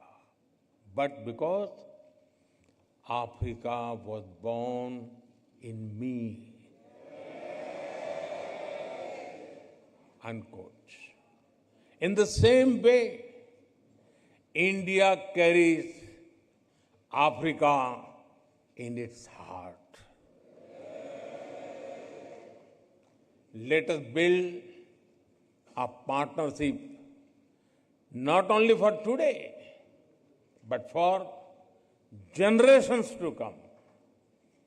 Speaker 5: but because Africa was born in me." unquote. In the same way, India carries Africa in its heart. Let us build a partnership not only for today, but for generations to come.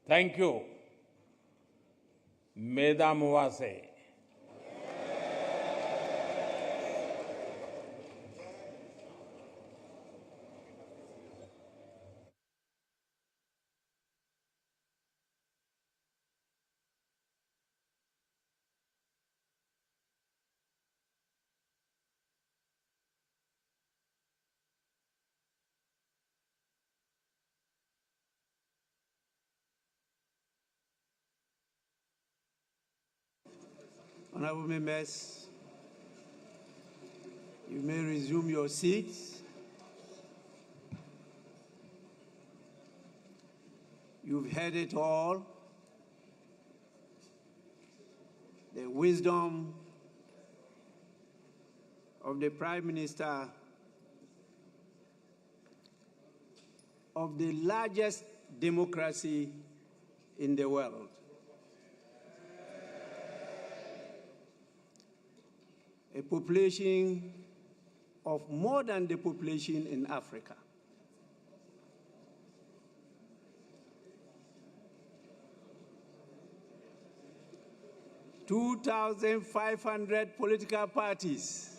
Speaker 5: Thank you. Meda Muwase.
Speaker 10: Honorable members, you may resume your seats. You've heard it all. The wisdom of the Prime Minister of the largest democracy in the world. A population of more than the population in Africa. $2,500 political parties.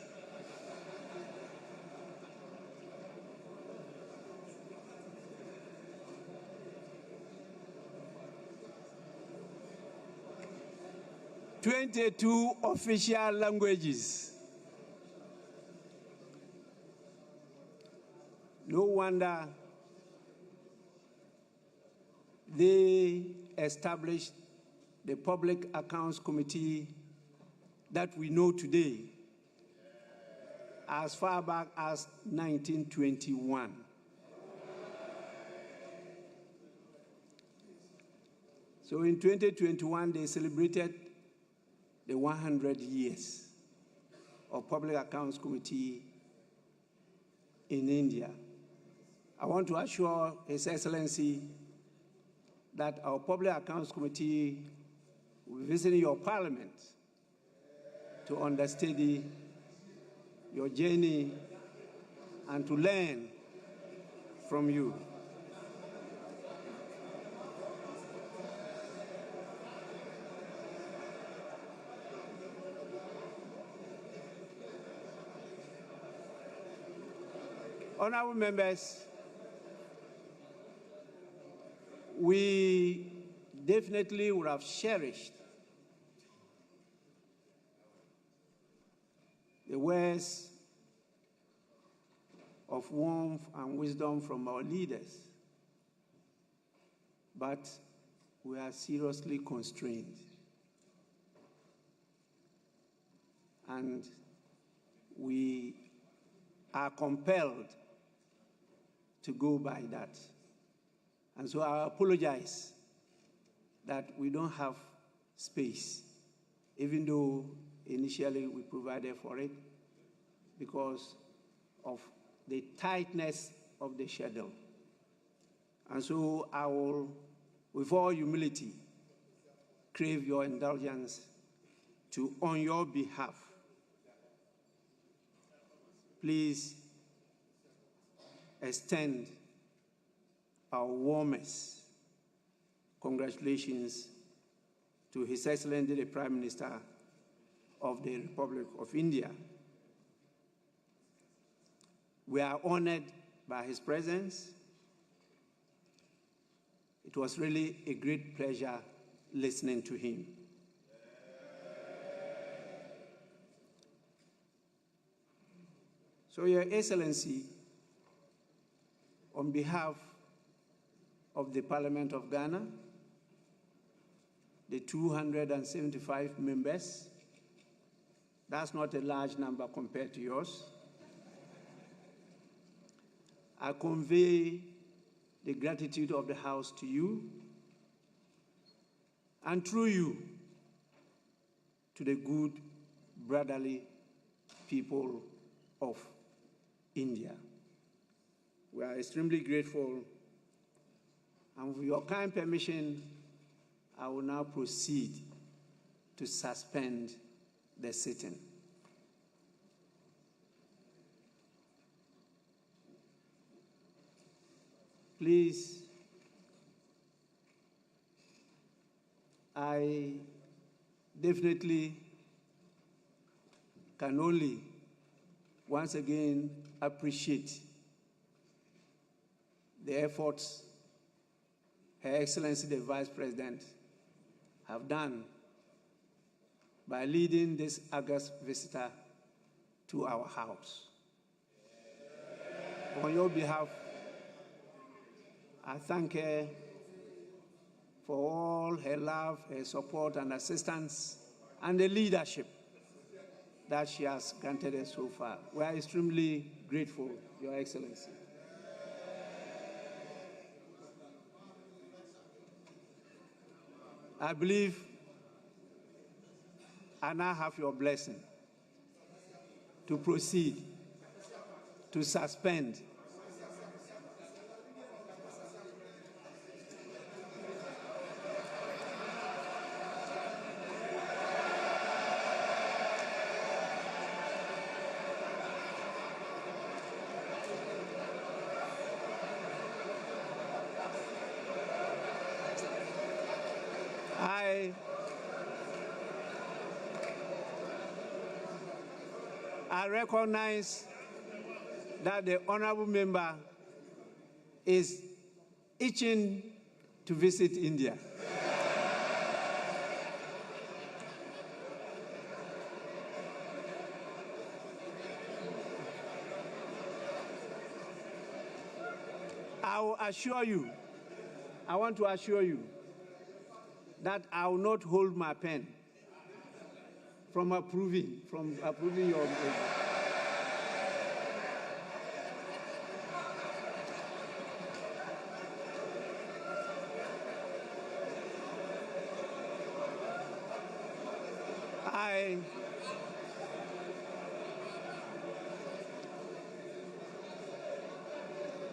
Speaker 10: $22 official languages. No wonder they established the Public Accounts Committee that we know today as far back as 1921. So in 2021, they celebrated the 100 years of Public Accounts Committee in India. I want to assure His Excellency that our Public Accounts Committee will be visiting your parliament to understudy your journey and to learn from you. Honorable members, we definitely would have cherished the words of warmth and wisdom from our leaders, but we are seriously constrained. And we are compelled to go by that. And so I apologize that we don't have space, even though initially we provided for it because of the tightness of the schedule. And so I will, with all humility, crave your indulgence to, on your behalf, please extend our warmest congratulations to His Excellency the Prime Minister of the Republic of India. We are honored by his presence. It was really a great pleasure listening to him. So, Your Excellency, on behalf of the Parliament of Ghana, the 275 members, that's not a large number compared to yours, I convey the gratitude of the House to you, and through you, to the good brotherly people of India. We are extremely grateful, and with your kind permission, I will now proceed to suspend the sitting. Please, I definitely can only once again appreciate the efforts Her Excellency the Vice President have done by leading this august visitor to our house. On your behalf, I thank her for all her love, her support and assistance, and the leadership that she has granted us so far. We are extremely grateful, Your Excellency. I believe I now have your blessing to proceed to suspend I recognize that the honorable member is itching to visit India. I want to assure you that I will not hold my pen from approving your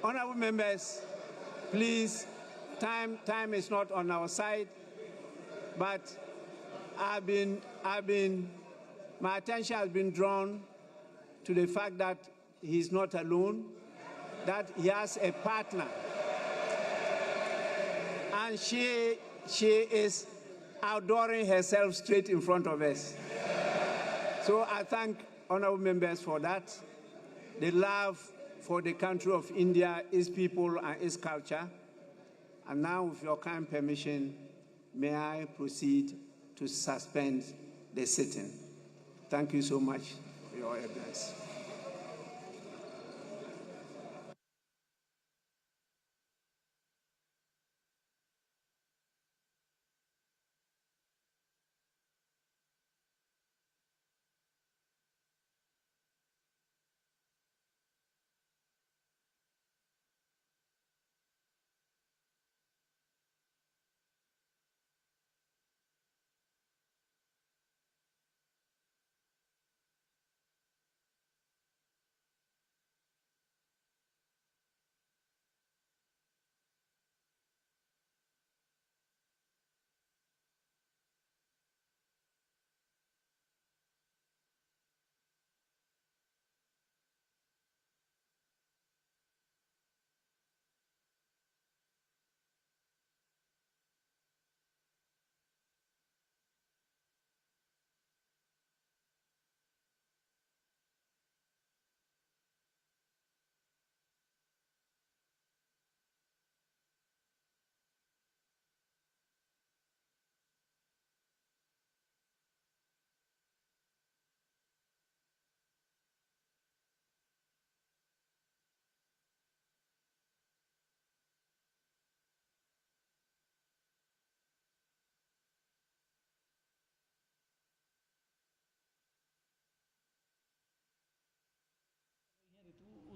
Speaker 10: Honorable members, please, time is not on our side, but my attention has been drawn to the fact that he's not alone, that he has a partner, and she is outdooring herself straight in front of us. So I thank honorable members for that. The love for the country of India, its people and its culture. And now, with your kind permission, may I proceed to suspend the sitting. Thank you so much for your evidence.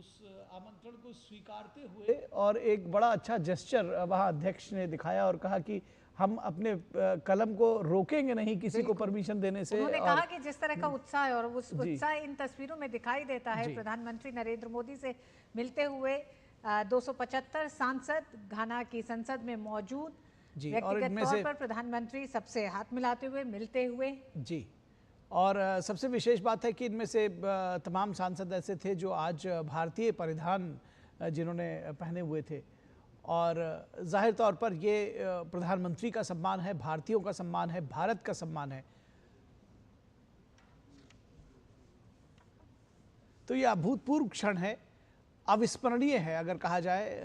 Speaker 2: उस आमंत्रण को स्वीकारते हुए और एक बड़ा अच्छा gesture वहाँ अध्यक्ष ने दिखाया और कहा कि हम अपने कलम को रोकेंगे नहीं किसी को परमिशन देने से।
Speaker 3: उन्होंने कहा कि जिस तरह का उत्साह है और उस उत्साह इन तस्वीरों में दिखाई देता है, प्रधानमंत्री नरेंद्र मोदी से मिलते हुए 275 सांसद घाना की संसद में मौजूद, व्यक्तिगत तौर पर प्रधानमंत्री सबसे हाथ मिलाते हुए मिलते हुए।
Speaker 2: जी, और सबसे विशेष बात है कि इनमें से तमाम सांसद ऐसे थे जो आज भारतीय परिधान जिन्होंने पहने हुए थे, और जाहिर तौर पर ये प्रधानमंत्री का सम्मान है, भारतीयों का सम्मान है, भारत का सम्मान है। तो ये अभूतपूर्व क्षण है, अविस्मरणीय है अगर कहा जाए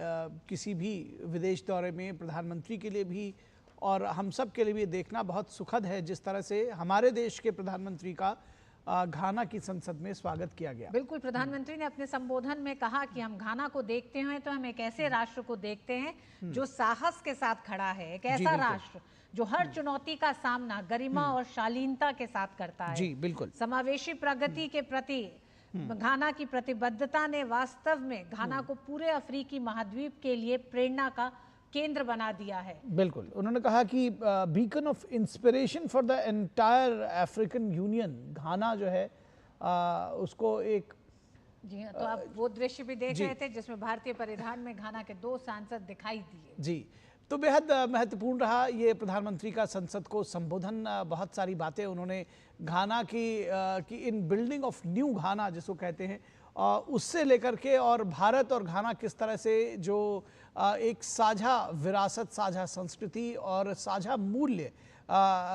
Speaker 2: किसी भी विदेश दौरे में प्रधानमंत्री के लिए भी, और हम सब के लिए भी देखना बहुत सुखद है जिस तरह से हमारे देश के प्रधानमंत्री का घाना की संसद में स्वागत किया गया।
Speaker 3: बिल्कुल, प्रधानमंत्री ने अपने संबोधन में कहा कि हम घाना को देखते हैं तो हम एक ऐसे राष्ट्र को देखते हैं जो साहस के साथ खड़ा है, एक ऐसा राष्ट्र जो हर चुनौती का सामना गरिमा और शालीनता के साथ करता है।
Speaker 2: जी बिल्कुल।
Speaker 3: समावेशी प्रगति के प्रति घाना की प्रतिबद्धता ने वास्तव में घाना को पूरे अफ्रीकी महाद्वीप के लिए प्रेरणा का केंद्र बना दिया है।
Speaker 2: बिल्कुल, उन्होंने कहा कि beacon of inspiration for the entire African Union, Ghana जो है उसको एक।
Speaker 3: जी हाँ, तो आप वो दृश्य भी देख रहे थे जिसमें भारतीय परिधान में घाना के 2 सांसद दिखाई दिए।
Speaker 2: जी, तो बेहद महत्वपूर्ण रहा ये प्रधानमंत्री का संसद को संबोधन। बहुत सारी बातें उन्होंने घाना की इन बिल्डिंग ऑफ न्यू घाना जिसको कहते हैं, उससे लेकर के और भारत और घाना किस तरह से जो एक साझा विरासत, साझा संस्कृति और साझा मूल्य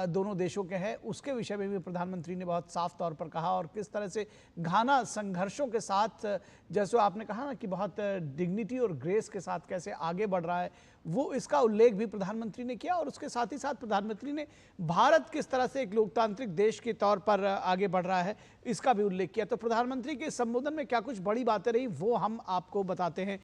Speaker 2: दोनों देशों के हैं, उसके विषय में भी प्रधानमंत्री ने बहुत साफ तौर पर कहा। और किस तरह से घाना संघर्षों के साथ, जैसे आपने कहा ना कि बहुत डिग्निटी और ग्रेस के साथ कैसे आगे बढ़ रहा है, वो इसका उल्लेख भी प्रधानमंत्री ने किया। और उसके साथ ही साथ प्रधानमंत्री ने भारत किस तरह से एक लोकतांत्रिक देश के तौर पर आगे बढ़ रहा है इसका भी उल्लेख किया। तो प्रधानमंत्री के संबोधन में क्या कुछ बड़ी बातें रही वो हम आपको बताते हैं।